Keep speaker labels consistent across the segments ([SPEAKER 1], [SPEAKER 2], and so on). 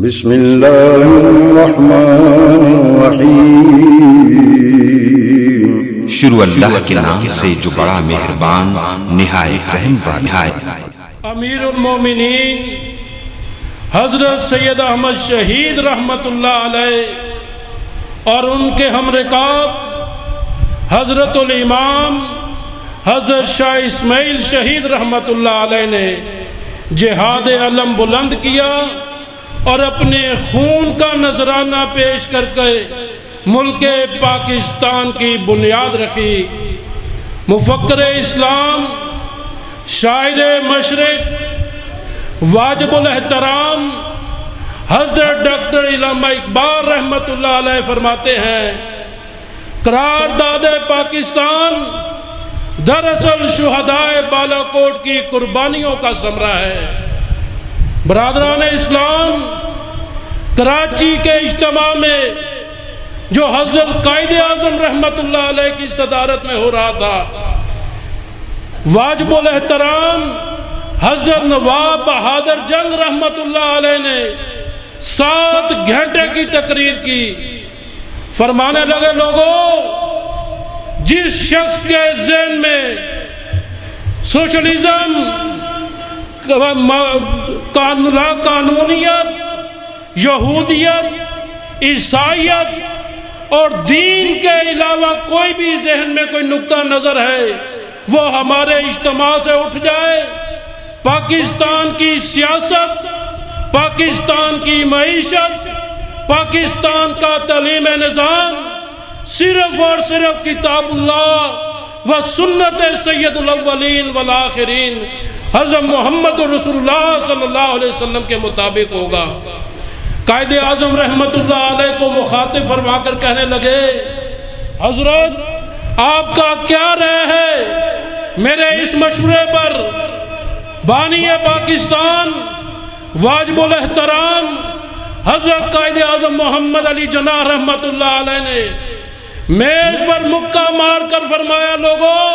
[SPEAKER 1] بسم اللہ الرحمن الرحیم۔
[SPEAKER 2] شروع اللہ کے نام سے جو بڑا مہربان نہایت رحم والا ہے۔
[SPEAKER 3] امیر المومنین حضرت سید احمد شہید رحمت اللہ علیہ اور ان کے ہم رکاب حضرت الامام حضرت شاہ اسماعیل شہید رحمت اللہ علیہ نے جہاد علم بلند کیا اور اپنے خون کا نذرانہ پیش کر کے ملک پاکستان کی بنیاد رکھی۔ مفکر اسلام، شاعر مشرق، واجب الاحترام حضرت ڈاکٹر علامہ اقبال رحمت اللہ علیہ فرماتے ہیں، قرارداد پاکستان دراصل شہدائے بالاکوٹ کی قربانیوں کا ثمرہ ہے۔ برادران اسلام، کراچی کے اجتماع میں جو حضرت قائد اعظم رحمت اللہ علیہ کی صدارت میں ہو رہا تھا، واجب الاحترام حضرت نواب بہادر جنگ رحمت اللہ علیہ نے 7 گھنٹے کی تقریر کی۔ فرمانے لگے، لوگوں، جس شخص کے ذہن میں سوشلزم، قانونیت، یہودیت، عیسائیت اور دین کے علاوہ کوئی بھی ذہن میں کوئی نقطہ نظر ہے، وہ ہمارے اجتماع سے اٹھ جائے۔ پاکستان کی سیاست، پاکستان کی معیشت، پاکستان کا تعلیم نظام صرف اور صرف کتاب اللہ و سنت سید الاولین والآخرین حضرت محمد رسول اللہ صلی اللہ علیہ وسلم کے مطابق ہوگا۔ قائد اعظم رحمت اللہ علیہ کو مخاطب فرما کر کہنے لگے، حضرت آپ کا کیا رائے ہے میرے اس مشورے پر؟ بانی پاکستان واجب الاحترام حضرت قائد اعظم محمد علی جناح رحمت اللہ علیہ نے میز پر مکہ مار کر فرمایا، لوگوں،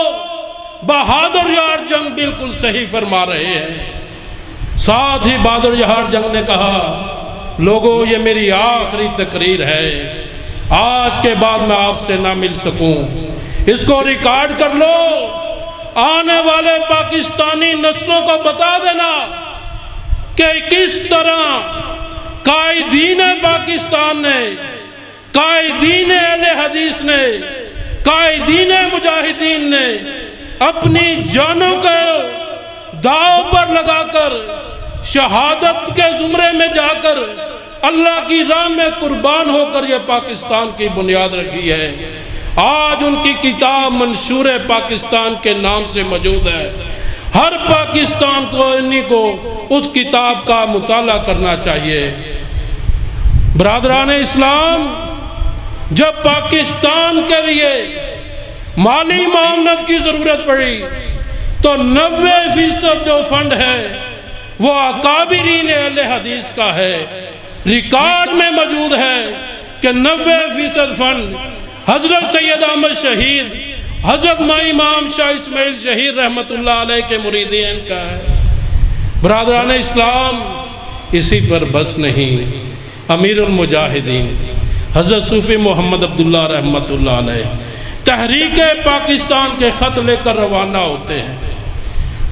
[SPEAKER 3] بہادر یار جنگ بالکل صحیح فرما رہے ہیں۔ ساتھ ہی بہادر یار جنگ نے کہا، لوگوں، یہ میری آخری تقریر ہے، آج کے بعد میں آپ سے نہ مل سکوں، اس کو ریکارڈ کر لو، آنے والے پاکستانی نسلوں کو بتا دینا کہ کس طرح قائدین پاکستان نے، قائدین اہل حدیث نے، قائدین مجاہدین نے اپنی جانوں کو داؤ پر لگا کر شہادت کے زمرے میں جا کر اللہ کی راہ میں قربان ہو کر یہ پاکستان کی بنیاد رکھی ہے۔ آج ان کی کتاب منشور پاکستان کے نام سے موجود ہے۔ ہر پاکستان کو انہی کو اس کتاب کا مطالعہ کرنا چاہیے۔ برادران اسلام، جب پاکستان کے لیے مالی معاونت کی ضرورت پڑی تو 90% جو فنڈ ہے وہ اکابرین اہل حدیث کا ہے۔ ریکارڈ میں موجود ہے کہ 90% فنڈ حضرت سید احمد شہید، حضرت امام شاہ اسماعیل شہید رحمت اللہ علیہ کے مریدین کا ہے۔ برادران اسلام، اسی پر بس نہیں، امیر المجاہدین حضرت صوفی محمد عبداللہ رحمت اللہ علیہ تحریک پاکستان کے خط لے کر روانہ ہوتے ہیں۔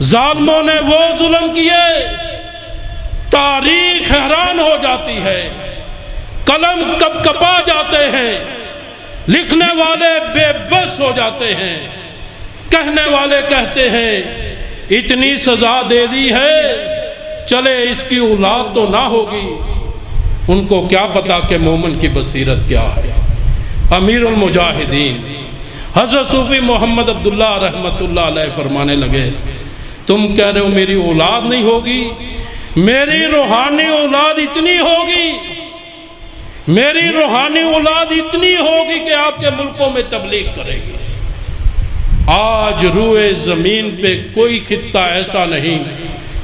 [SPEAKER 3] ظالموں نے وہ ظلم کیے، تاریخ حیران ہو جاتی ہے، قلم کب کپا جاتے ہیں، لکھنے والے بے بس ہو جاتے ہیں، کہنے والے کہتے ہیں اتنی سزا دے دی ہے، چلے اس کی اولاد تو نہ ہوگی۔ ان کو کیا پتا کہ مومن کی بصیرت کیا ہے۔ امیر المجاہدین حضرت صوفی محمد عبداللہ رحمت اللہ علیہ فرمانے لگے، تم کہہ رہے ہو میری اولاد نہیں ہوگی، میری روحانی اولاد اتنی ہوگی، میری روحانی اولاد اتنی ہوگی کہ آپ کے ملکوں میں تبلیغ کرے گی۔ آج روئے زمین پہ کوئی خطہ ایسا نہیں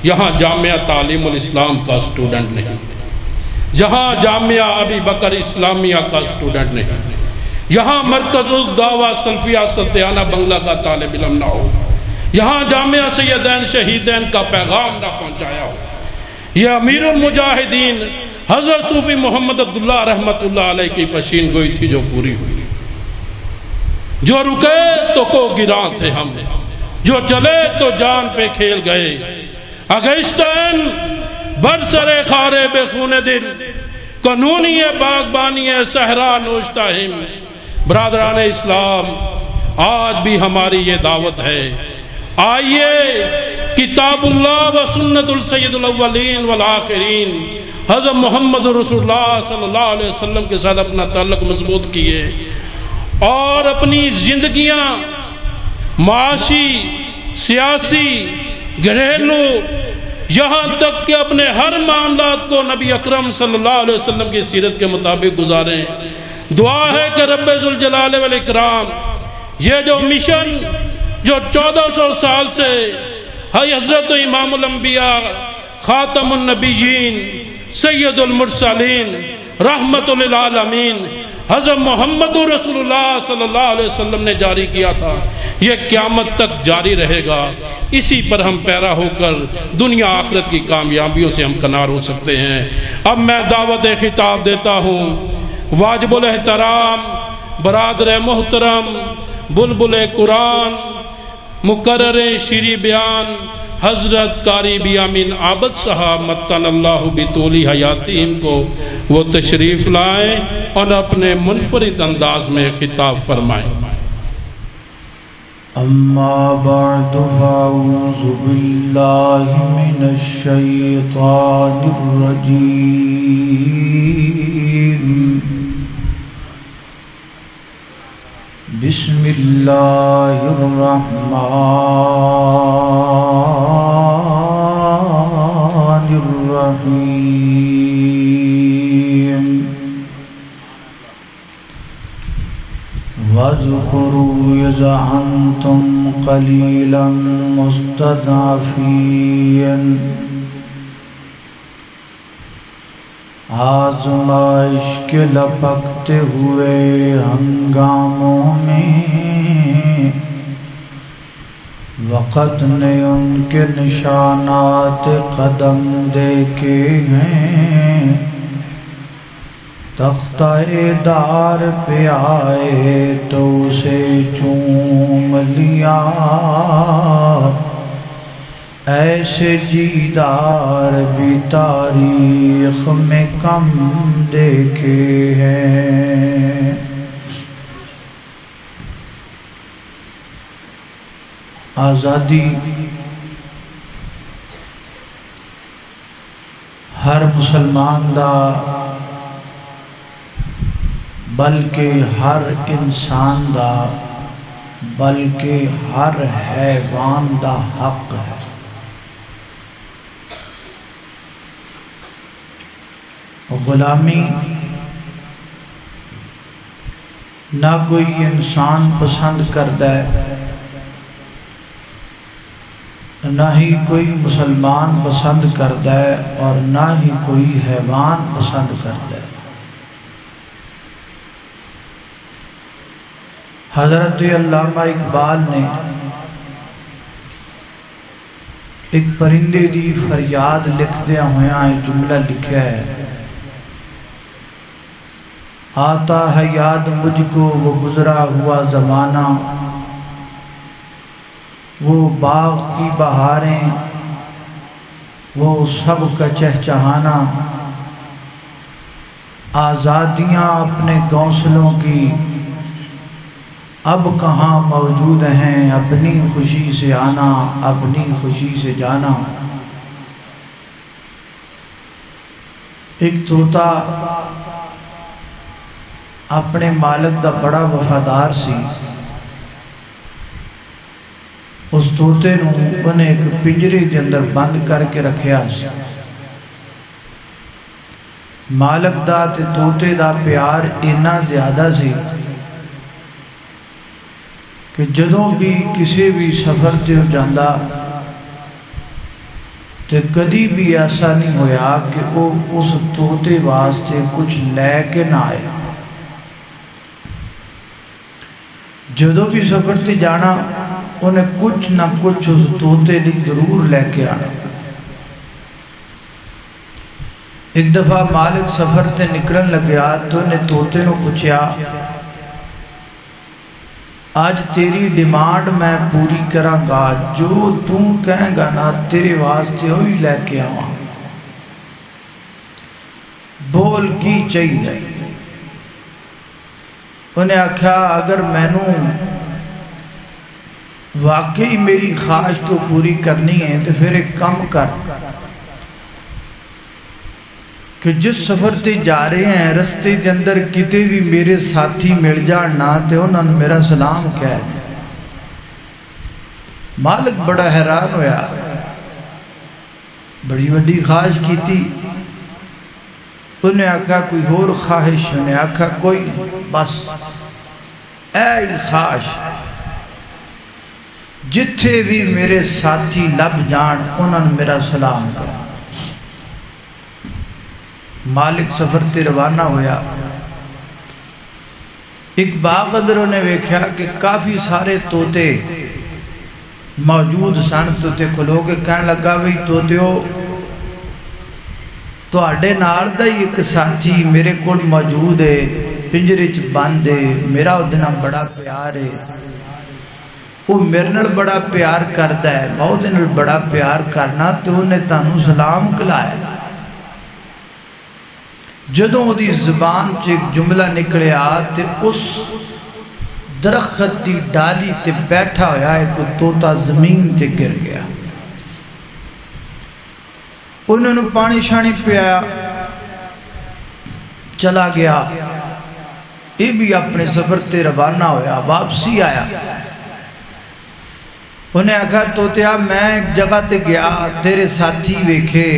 [SPEAKER 3] یہاں جامعہ تعلیم الاسلام کا سٹوڈنٹ نہیں، یہاں جامعہ ابی بکر اسلامیہ کا سٹوڈنٹ نہیں، یہاں مرکز الدعوہ سلفیہ سلطانہ بنگلہ کا طالب علم نہ ہو، یہاں جامعہ سیدین شہیدین کا پیغام نہ پہنچایا ہو۔ یہ امیر المجاہدین حضرت صوفی محمد عبداللہ رحمت اللہ علیہ کی پشین گوئی تھی جو پوری ہوئی. جو رکے تو کو گراں تھے ہم، جو چلے تو جان پہ کھیل گئے. اگشتن برسر خارے بے خون دل، قانونی باغبانی صحرا نوشتہ ہم. برادران اسلام، آج بھی ہماری یہ دعوت ہے، آئیے کتاب اللہ و سنت السید الاولین والآخرین حضرت محمد رسول اللہ صلی اللہ علیہ وسلم کے ساتھ اپنا تعلق مضبوط کیے، اور اپنی زندگیاں معاشی، سیاسی، گھریلو، یہاں تک کہ اپنے ہر معاملات کو نبی اکرم صلی اللہ علیہ وسلم کی سیرت کے مطابق گزاریں. دعا ہے کہ رب ذوالجلال والاکرام یہ جو مشن جو 1400 سال سے حضرت امام الانبیاء، خاتم النبیین، سید المرسلین، رحمت للعالمین حضرت محمد رسول اللہ صلی اللہ علیہ وسلم نے جاری کیا تھا، یہ قیامت تک جاری رہے گا. اسی پر ہم پیرا ہو کر دنیا آخرت کی کامیابیوں سے ہم کنار ہو سکتے ہیں. اب میں دعوت خطاب دیتا ہوں واجب الاحترام برادر محترم بلبل قرآن مقرر شیریں بیان حضرت قاری بیامین عابد صاحب متن اللہ بطول حیاتہم کو. وہ تشریف لائیں اور اپنے منفرد انداز میں خطاب فرمائیں.
[SPEAKER 4] اما بعد فاعوذ باللہ من الشیطان الرجیم. بسم اللہ الرحمن الرحیم. وَاذْكُرُوا إِذْ أَنْتُمْ قَلِيلًا مُسْتَضْعَفِينَ آزمائش کے لپکتے ہوئے ہنگاموں میں وقت نے ان کے نشانات قدم دیکھے ہیں. تختہ دار پہ آئے تو اسے چوم لیا، ایسے جیدار بھی تاریخ میں کم دیکھے ہیں. آزادی ہر مسلمان دا بلکہ ہر انسان دا بلکہ ہر حیوان دا حق ہے. غلامی نہ کوئی انسان پسند کرتا ہے، نہ ہی کوئی مسلمان پسند کرتا ہے، اور نہ ہی کوئی حیوان پسند کرتا ہے. حضرت علامہ اقبال نے ایک پرندے دی فریاد لکھدیا ہویا ایک جملہ لکھا ہے: آتا ہے یاد مجھ کو وہ گزرا ہوا زمانہ، وہ باغ کی بہاریں، وہ سب کا چہچہانا، آزادیاں اپنے گھونسلوں کی اب کہاں موجود ہیں، اپنی خوشی سے آنا اپنی خوشی سے جانا. ایک طوطا اپنے مالک دا بڑا وفادار سی. اس طوطے نوں انہیں ایک پنجرے کے اندر بند کر کے رکھیا سی. مالک دا تے طوطے دا پیار اتنا زیادہ سی کہ جدوں بھی کسی بھی سفر تے جاندا تے کدی بھی ایسا نہیں ہویا کہ وہ اس طوطے واسطے کچھ لے کے نہ آئے. جدوں بھی سفر تے جانا انہیں کچھ نہ کچھ اس طوطے لیے ضرور لے کے آنا. ایک دفعہ مالک سفر تے نکلن لگیا تو انہیں طوطے نو پوچھیا آج تیری ڈیمانڈ میں پوری کراں گا، جو تو کہیں گا نا تیرے واسطے ہوئی لے کے آواں، بول کی چاہیے؟ انہیں آکھا اگر مینو واقعی میری خواہش تو پوری کرنی ہے تو پھر ایک کام کر کہ جس سفر تے جا رہے ہیں رستے کے اندر کتے بھی میرے ساتھی مل جان نہ تے انہوں نے میرا سلام کہہ دے۔ مالک بڑا حیران ہویا، بڑی بڑی خواہش کی تھی۔ انہیں آکھا کوئی اور خواہش؟ انہیں آکھا کوئی، بس اے خواہش جتھے بھی میرے ساتھی لب جان انہوں نے میرا سلام کہا۔ مالک سفر تے روانہ ہویا، ایک باغ اندر انہیں ویکھیا کہ کافی سارے طوطے موجود سن۔ طوطے کھلو کے کہنے لگا بھئی طوطیو تواڈے نال دا ہی ایک ساتھی میرے کول موجود ہے، پنجرے چ بند ہے، میرا اودے نال بڑا پیار ہے، وہ میرے نال بڑا پیار کردا ہے، میں اودے نال بڑا پیار کرنا، تو انہیں تانوں سلام کلایا۔ جدوں دی زبان چ ایک جملہ نکلیا تے اس درخت دی ڈالی تے بیٹھا ہویا ایک طوطا زمین تے گر گیا۔ انہوں نے پانی شانی پیا، چلا گیا، یہ بھی اپنے سفر تے روانہ ہویا، واپسی آیا۔ انہیں آکھا طوطیا میں ایک جگہ تے گیا، تیرے ساتھی ویکھے،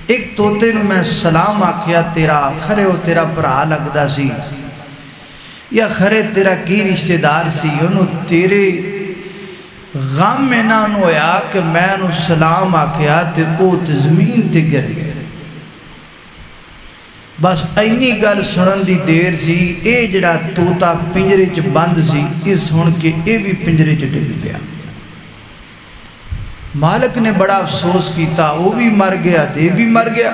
[SPEAKER 4] ایک طوطے نو میں سلام آکھیا تیرا، خرے وہ تیرا بھرا لگدا سی یا خرے تیرا کی رشتہ دار سی، انہوں تیرے غم میں نہ ہویا کہ میں انہوں سلام آکھیا تے او تے زمین تے گر گئے۔ بس اینی گل سنن دی دیر سی، اے جڑا طوطا پنجرے چ بند سی، اس سن کے اے بھی پنجرے چ ڈگ پیا۔ مالک نے بڑا افسوس کیتا، وہ بھی مر گیا تے بھی مر گیا۔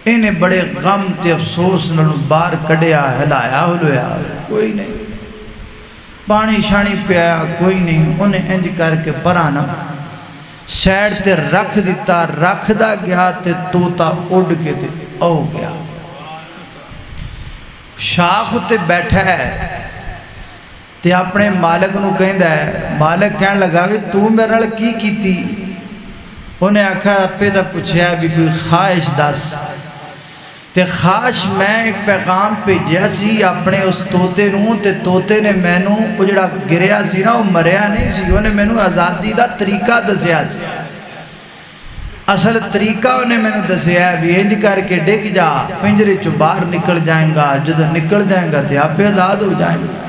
[SPEAKER 4] انہیں بڑے غم تے افسوس نالوں باہر کڈیا، ہلایا ہلویا، کوئی نہیں، پانی شانی پیا، کوئی نہیں۔ انہیں انج کر کے پرانا سیڈ تے رکھ دیتا، رکھ دا گیا تے طوطا اڑ کے تے او گیا، شاخ تے بیٹھا ہے تے اپنے مالک نو کہندا ہے۔ مالک کہن لگا بھی تو میرے نال کی کیتی؟ انہیں آکھا اپے دا پوچھیا بھی کوئی خواہش دس تے خواہش میں ایک پیغام بھیجیا سی اپنے اس طوطے نو، تے طوطے نے مینوں وہ جڑا گریا سی نا وہ مریا نہیں سی، انہیں مینوں آزادی دا طریقہ دسیا سی، اصل طریقہ انہیں مینوں دسیا ہے بھی انج کر کے ڈگ جا، پنجرے چوں باہر نکل جائیں گا، جدو نکل جائیں گا تے آپ آزاد ہو جائیں گے۔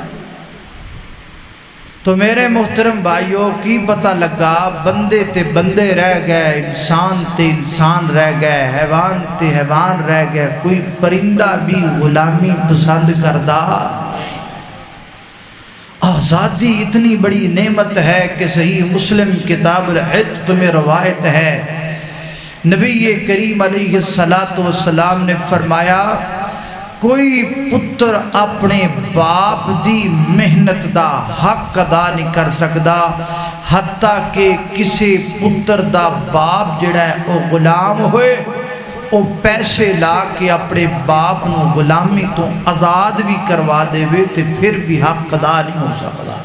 [SPEAKER 4] تو میرے محترم بھائیوں کی پتہ لگا، بندے تے بندے رہ گئے، انسان تے انسان رہ گئے، حیوان تے حیوان رہ گئے، کوئی پرندہ بھی غلامی پسند کردہ۔ آزادی اتنی بڑی نعمت ہے کہ صحیح مسلم کتاب العتق میں روایت ہے، نبی کریم علیہ السلام نے فرمایا کوئی پتر اپنے باپ دی محنت دا حق ادا نہیں کر سکدا، حتیٰ کہ کسی پتر دا باپ جڑا ہے وہ غلام ہوئے، وہ پیسے لا کے اپنے باپ نو غلامی تو آزاد بھی کروا دے وے تے پھر بھی حق ادا نہیں ہو سکدا۔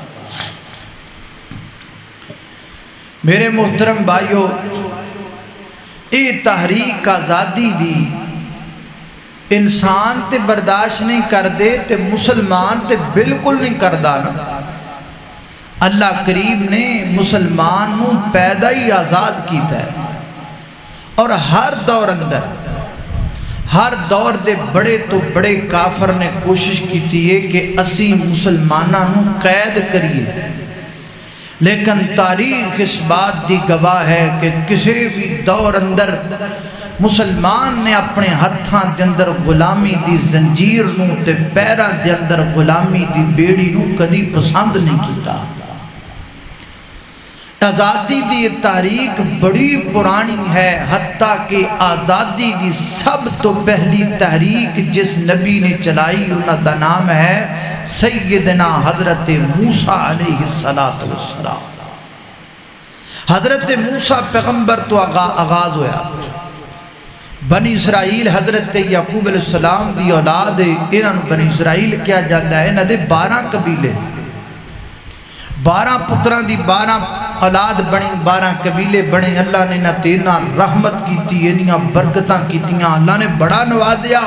[SPEAKER 4] میرے محترم بھائیو، یہ تحریک آزادی دی انسان تے برداشت نہیں کر دے تے مسلمان تے بالکل نہیں کردہ نا۔ اللہ کریم نے مسلمان نو پیدا ہی آزاد کیتا ہے، اور ہر دور اندر، ہر دور دے بڑے تو بڑے کافر نے کوشش کیتی ہے کہ اسی مسلمانہ نو قید کریے، لیکن تاریخ اس بات دی گواہ ہے کہ کسی بھی دور اندر مسلمان نے اپنے ہتھاں دے اندر غلامی دی زنجیر نو تے پیراں دے اندر غلامی دی بیڑی نو کدی پسند نہیں کیتا۔ آزادی دی تاریخ بڑی پرانی ہے، حتیٰ کہ آزادی دی سب تو پہلی تحریک جس نبی نے چلائی انہاں دا نام ہے سیدنا حضرت موسیٰ علیہ السلام۔ حضرت موسیٰ پیغمبر تو آغاز ہویا، بنی اسرائیل حضرت یعقوب علیہ السلام دی اولاد، انہاں بنی اسرائیل کیا جاتا ہے، انہاں دے 12 قبیلے، 12 پتراں دی 12 اولاد بنی، 12 قبیلے بنے۔ اللہ نے نہ تینا رحمت کیتی، انہاں برکتاں کیتیاں، اللہ نے بڑا نوازیا،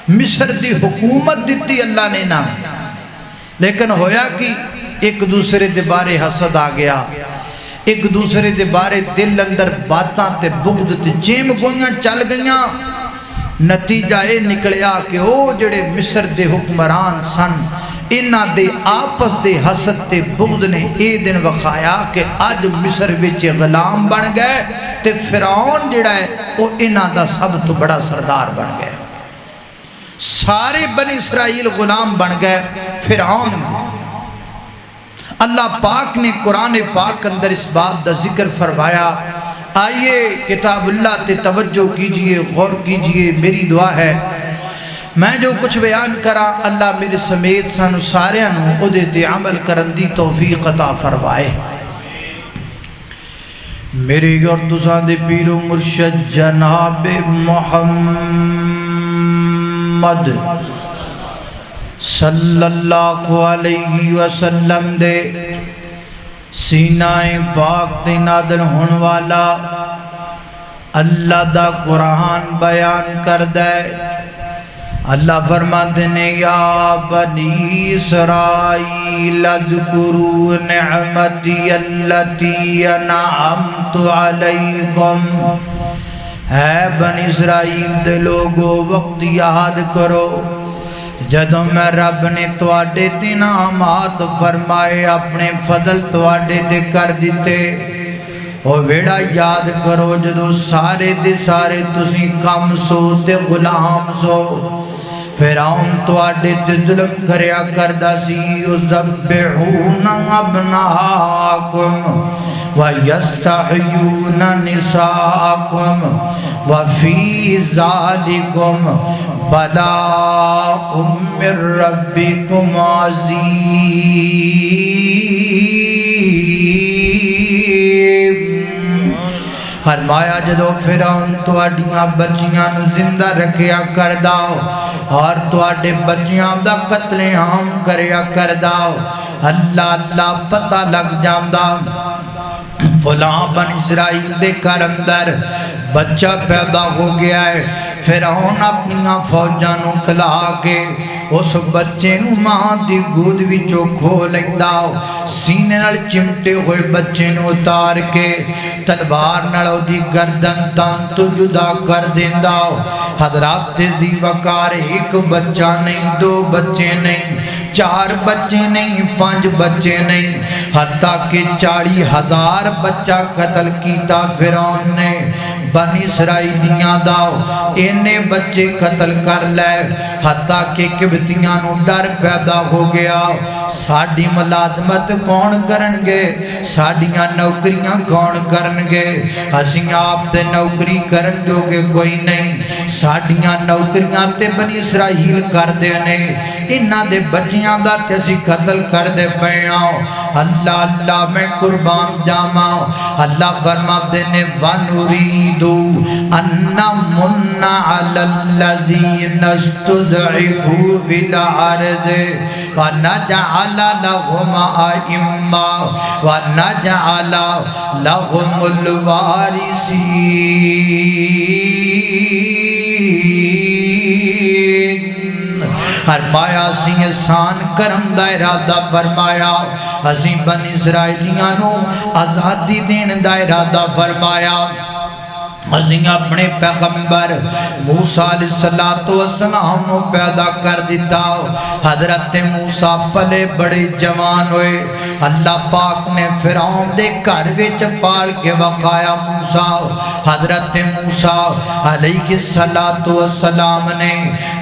[SPEAKER 4] مصر دی حکومت دیتی اللہ نے نہ، لیکن ہویا کہ ایک دوسرے دے بارے حسد آ گیا، ایک دوسرے دے بارے دل اندر باتاں تے بغض تے چیم گوئیاں چل گئیاں۔ نتیجہ اے نکلیا کہ او جڑے مصر دے حکمران سن، انہاں دے آپس دے حسد تے بغض نے اے دن وکھایا کہ اج مصر وچ غلام بن گئے تے فرعون جڑا ہے او انہاں دا سب تو بڑا سردار بن گئے، سارے بنی اسرائیل غلام بن گئے فرعون دے۔ اللہ پاک نے قرآن پاک اندر اس بات دا ذکر فرمایا۔ آئیے کتاب اللہ تے توجہ کیجئے، غور کیجئے، میری دعا ہے میں جو کچھ بیان کرا اللہ میرے سمیت سانو ساریاں نو اودے تے عمل کرن دی توفیق عطا فرمائے۔ میرے اور تساں دے پیر و مرشد جناب محمد صلی اللہ علیہ وسلم دے سینہ پاک تے نازل ہون والا اللہ دا قرآن بیان کر دے۔ اللہ فرماتے ہیں یا بنی اسرائیل اذکروا نعمتی التی انعمت علیکم، اے بنی اسرائیل دے لوگو وقت یاد کرو جدوں میں رب نے تواڈے تے انعامات فرمائے، اپنے فضل تواڈے تے کر دیتے۔ او ویڑا یاد کرو جدوں سارے دے سارے تسی کم سو تے غلام سو، فرعون تواڈے تے ظلم کریا کردا سی، یذبحون ابناءکم ویستحیون نساءکم وفی ذالکم بلاء من ربکم عظیم۔ فرمایا جدو فرعون تواڈیاں بچیاں نو زندہ رکھیا کردا اور تواڈے بچیاں دا قتل عام کریا کردا، اللہ اللہ پتہ لگ جاندا فلاں بن اسرائیل دے گھر اندر بچہ پیدا ہو گیا ہے۔ فرعون اپنیاں فوجاں نو کھلا کے اس بچے نو ماں دی گود وچوں کھو لیندا، سینے نال چمٹے ہوئے بچے نو اتار کے تلوار نال اودی گردن تن تو جدا کر دیندا۔ حضرات ذی وقار ایک بچہ نہیں، 2 بچے نہیں، 4 بچے نہیں، 5 بچے نہیں، حتیٰ کہ 40,000 بچہ قتل کیتا فرعون نے بنی اسرائیلیاں دا، انہیں بچے قتل کر لے، حتیٰ کہ قبطیاں نو ڈر پیدا ہو گیا، ساڑی ملازمت کون کرنگے، ساڑیاں نوکریاں کون کرنگے، ہسیں آپ تے نوکری کرن جو گے کوئی نہیں، ساڑیاں نوکریاں تے بنی اسرائیل کر دینے، انہاں دے بچیاں دا تے اسی قتل کر دے پیاں۔ اللہ اللہ میں قربان جاما، اللہ فرما دینے وَنُرِيدُ أَنَّ مُنَّ عَلَى الَّذِينَ اسْتُضْعِفُوا فِي الْأَرْضِ وَنَجْعَلَ لَهُمْ أَئِمَّةً وَنَجْعَلَ لَهُمُ الْوَارِثِينَ۔ فرمایا اسی احسان کرم دا ارادہ فرمایا، اسی بنی اسرائیلیاں نو آزادی دین دا ارادہ فرمایا، اسی اپنے پیغمبر موسیٰ علیہ السلام نو پیدا کر دیتا۔ حضرت موسیٰ پلے بڑے جوان ہوئے، اللہ پاک نے فرعون دے گھر وچ پال کے وقایا۔ موسیٰ موسیٰ حضرت موسیٰ علیہ السلام نے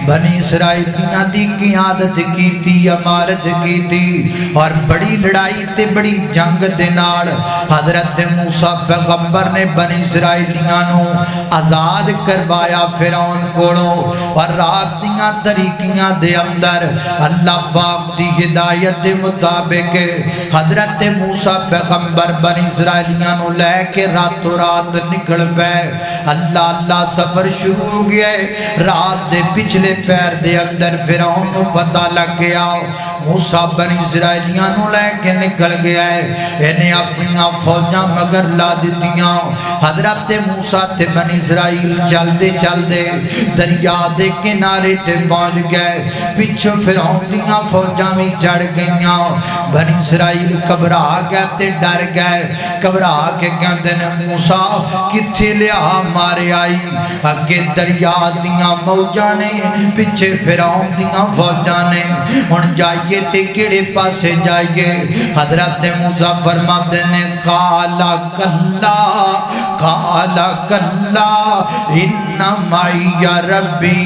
[SPEAKER 4] بنی اسرائیلیاں دی قیادت کی تھی امارت کی تھی اور بڑی لڑائی تے بڑی جنگ دے نال حضرت موسیٰ پیغمبر نے بنی اسرائیلیاں نو آزاد کروایا فرعون کولوں اور رات دیاں طریقیاں دے اندر اللہ پاک دی ہدایت دے مطابق حضرت موسیٰ پیغمبر بنی اسرائیلیاں نو لے کے راتوں رات نکل پے اللہ سفر شروع ہو گیا ہے رات دے پچھلے پیر دے اندر فرعون نو پتہ لگ گیا موسیٰ بنی اسرائیلیاں نو لے کے نکل گیا ہے انہیں اپنیاں فوجاں مگر لا دیتیاں حضرت موسیٰ تے بنی اسرائیل چل دے دریا دے کنارے تے پہنچ گئے پچھو فرعون دیاں فوجاں بھی چڑھ گئیاں بنی اسرائیل گھبرا گئے تے ڈر گئے گھبرا کے کہندے نے موسیٰ کتھے لیا مارے آئی اگے دریا دیاں موجاں نے پیچھے فرعون دیاں فوجاں نے ہن جائیے تے کیڑے پاسے جائیے حضرت موسیٰ فرماتے نے قالا کلا ان معی ربی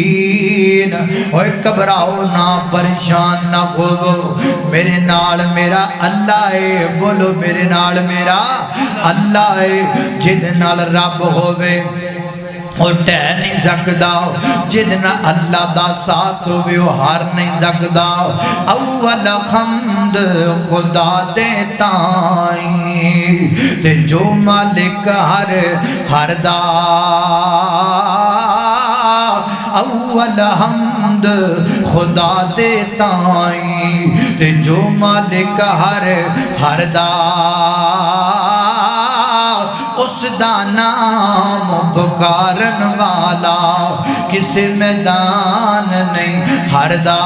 [SPEAKER 4] سیہدین اوے گھبراؤ نہ پریشان نہ ہو میرے نال میرا اللہ ہے بولو میرے نال میرا اللہ ہے جن نال رب ہووے وہ ٹہ نہیں سکدا جدنا اللہ دا ساتھ ہوئے وہ ہار نہیں سکدا اول حمد خدا دے تائیں تے جو مالک ہر دا اول حمد خدا دے تائیں تے جو مالک ہر دا اس دا نام پکارن والا کسی میدان نہیں ہر دا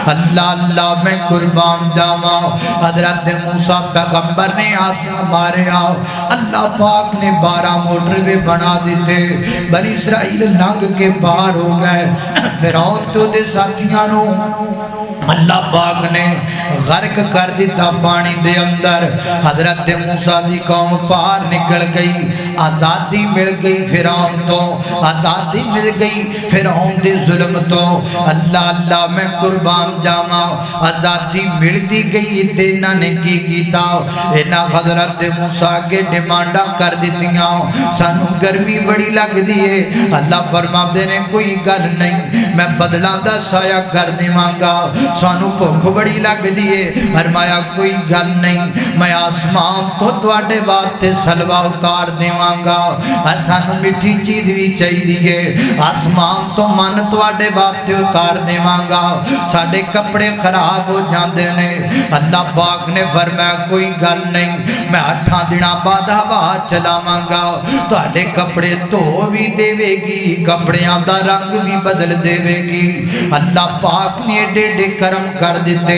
[SPEAKER 4] اللہ میں قربان جاواں حضرت موسیٰ پیغمبر نے آسا ماریا اللہ پاک نے 12 موٹروے بنا دیتے بنی اسرائیل لنگ کے پار ہو گئے فرعون تو دے ساتھیاں نو اللہ پاک نے غرق کر دیتا پانی دے اندر حضرت موسیٰ دی قوم پار نکل گئی آزادی مل گئی فرعون تو آزادی مل گئی فرعون دے ظلم تو اللہ میں قربان جاواں آزادی مل دی گئی تے انہاں نے کی کیتا انہاں حضرت موسیٰ کے ڈیمانڈا کر دیتیاں سانو گرمی بڑی لگ دیئے اللہ فرماتے نے کوئی گل نہیں میں بدلاں دا سایہ کر دیواں گا سانو بھوک بڑی لگ دیئے فرمایا کوئی گل نہیں میں آسمان تو تواڈے واسطے سلوا اتار دیواں گا سانو میٹھی چیز بھی چاہیے دیئے آسمان تو من تواڈے واسطے اتار دیواں گا ساڈے کپڑے خراب ہو جاندے نے اللہ پاک نے فرمایا کوئی گل نہیں میں 8 دناں بعد ہوا چلاواں گا تواڈے کپڑے دھو بھی دے گی کپڑیاں دا رنگ بھی بدل دے گی اللہ پاک نے ایڈے ایڈے کرم کر دیتے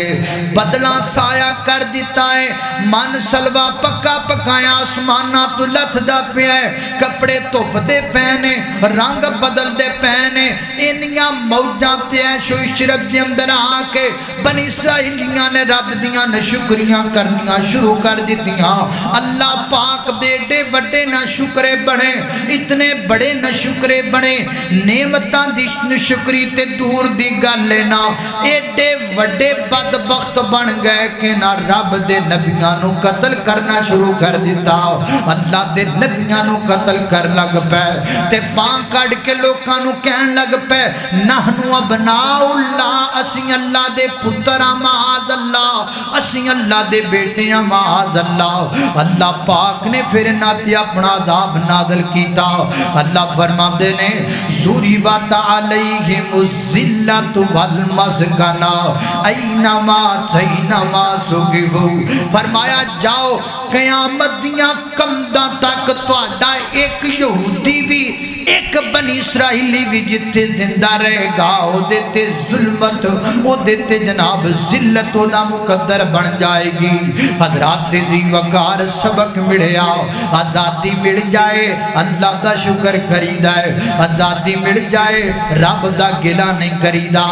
[SPEAKER 4] بدلا سایہ کر دیتا ہے من سلوا پکا پکایا آسمانہ تو لتھ دا پیا ہے کپڑے دھوپ دے پہنے رنگ بدل دے پہنے انیاں موجاں تے شو شرب دے اندر آ کے بنی اسرائیلیاں نے رب دیاں نشکریاں کرنیاں شروع کر دیتیاں اللہ پاک دے ڈے وڈے نشکرے بنے اتنے بڑے نشکرے بنے نعمتاں دی نشکری تے دور دی گل لینا ایڈے وڈے بدبخت بن گئے کہ نہ رب دے نبیاں نو قتل کرنا شروع کر دیتا اللہ دے نبیاں نو قتل کر لگ پے تے پاں کڑ کے لوکاں نو کہن لگ پے نحنو ابناء اللہ اسی اللہ دے پتر معاذ اللہ اسی اللہ دے بیٹے معاذ اللہ اللہ پاک نے پھر ناتی اپنا عذاب نازل کیتا اللہ فرماتے نے ضربت علیہم الذلۃ والمسکنہ اینما تینما سکھو فرمایا جاؤ قیامت دیاں کمداں تک تہاڈا ایک یہودی بھی ایک ایک بنی اسرائیلی بھی جتھے زندہ رہے گا او دیتے ظلمت او دیتے جناب ذلت او دا مقدر بن جائے گی۔ حضرات دی وقار سبق مڑیا آزادی مل جائے اللہ دا شکر کریدا ہے، آزادی مل جائے رب دا گلہ نہیں کریدا۔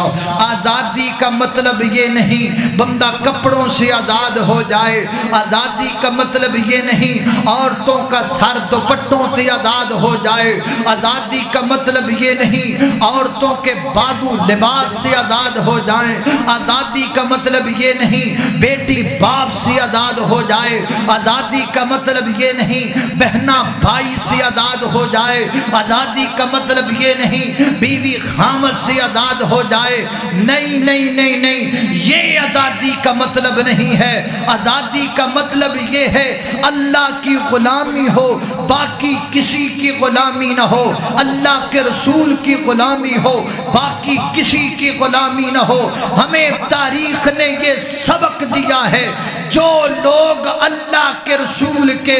[SPEAKER 4] آزادی کا مطلب یہ نہیں بندہ کپڑوں سے آزاد ہو جائے، آزادی کا مطلب یہ نہیں عورتوں کا سر دوپٹوں سے آزاد ہو جائے، آزادی کا مطلب یہ نہیں عورتوں کے بازو لباس سے آزاد ہو جائیں، آزادی کا مطلب یہ نہیں بیٹی باپ سے آزاد ہو جائے، آزادی کا مطلب یہ نہیں بہنا بھائی سے آزاد ہو جائے، آزادی کا مطلب یہ نہیں بیوی خامد سے آزاد ہو جائے۔ نہیں نہیں نہیں نہیں، یہ آزادی کا مطلب نہیں ہے۔ آزادی کا مطلب یہ ہے اللہ کی غلامی ہو، باقی کسی کی غلامی نہ ہو، اللہ کے رسول کی غلامی ہو، باقی کسی کی غلامی نہ ہو۔ ہمیں تاریخ نے یہ سبق دیا ہے جو لوگ اللہ کے رسول کے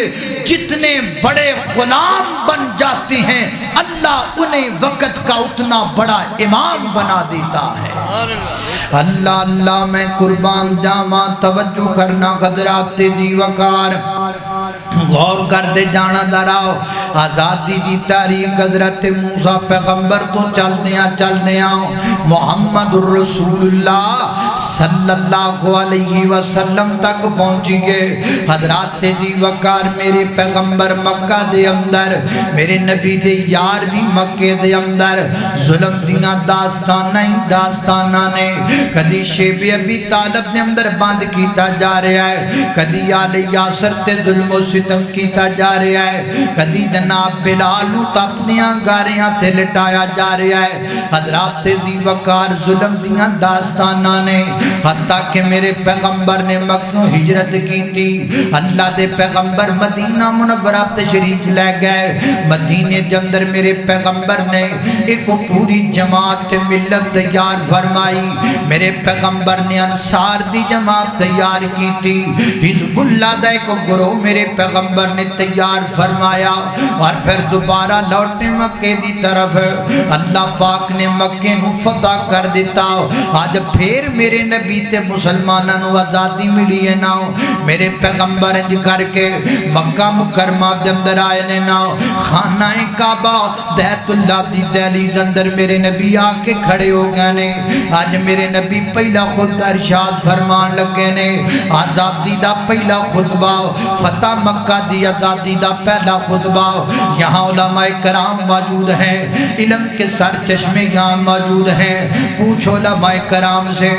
[SPEAKER 4] جتنے بڑے غلام بن جاتے ہیں اللہ انہیں وقت کا اتنا بڑا امام بنا دیتا ہے۔ اللہ اللہ میں قربان جاواں، توجہ کرنا حضرات دی وقار غور کر دے جانا دراؤ۔ آزادی دی تاریخ حضرت موسیٰ پیغمبر تو چلنے آؤ محمد الرسول اللہ صلی اللہ علیہ وسلم تک پہنچی گئے۔ حضرات دی وقار میرے پیغمبر مکہ دے اندر، میرے نبی دے یار بھی مکہ دے اندر ظلم دیاں داستانہ نے کدی شیب ابی طالب نے اندر بند کیتا جا رہا ہے، کدی آل یاسر تے ظلم و ستم کیتا جا رہا ہے، کدی جناب بلال نو اپنیاں گاریاں تے لٹایا جا رہا ہے۔ حضرات دی وقار ظلم دیاں داستانہ نے حتیٰ کہ میرے پیغمبر نے مکہ ہجرت کی تھی، اللہ دے پیغمبر مدینہ منورہ تشریف لے گئے۔ مدینے کے اندر میرے پیغمبر نے ایک پوری جماعت ملت تیار فرمائی، میرے پیغمبر نے انصار دی جماعت تیار کی تھی، حزب اللہ دا ایک گروہ میرے پیغمبر نے تیار فرمایا، اور پھر دوبارہ لوٹے مکے دی طرف۔ اللہ پاک نے مکے کو فتح کر دیتا، آج پھر میرے نبی تے مسلمانوں آزادی ملی ہے نا۔ میرے پیغمبر انج کر کے مکہ مکرمہ دے اندر آئے نے نا، خانہ کعبہ بیت اللہ دی دہلیز اندر میرے نبی آ کے کھڑے ہو گئے نے۔ آج میرے نبی پہلا خود ارشاد فرمان لگے نے، آزادی دا پہلا خطبہ، فتح مکہ دی آزادی دا پہلا خطبہ۔ یہاں علماء کرام موجود ہیں، علم کے سر چشمے یہاں موجود ہیں، پوچھو علماء کرام سے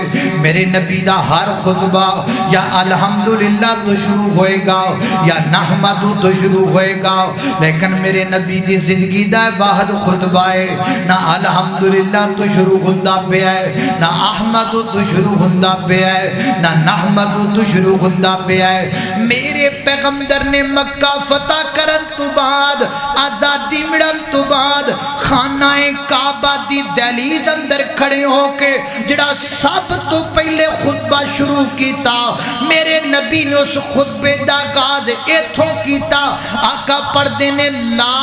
[SPEAKER 4] میرے نبی دا ہر خطبہ یا الحمدللہ تو شروع ہوئے گا یا نحمد تو شروع ہوئے گا، لیکن میرے نبی دی زندگی دا واحد خطبہ ہے، نہ الحمدللہ تو شروع ہوندا پیا ہے، نہ احمد تو شروع ہوندا پیا ہے، نہ نحمد تو شروع ہوندا پیا ہے۔ میرے پیغمبر نے مکہ فتح کرن تو بعد، آزادی ملن تو بعد، خانہ کعبہ دی دہلیز اندر کھڑے ہو کے جڑا سب تو پہلے خطبہ شروع کیتا، میرے نبی نے اس خطبے دا آغاز ایتھوں کیتا، آقا پڑھتے نے لا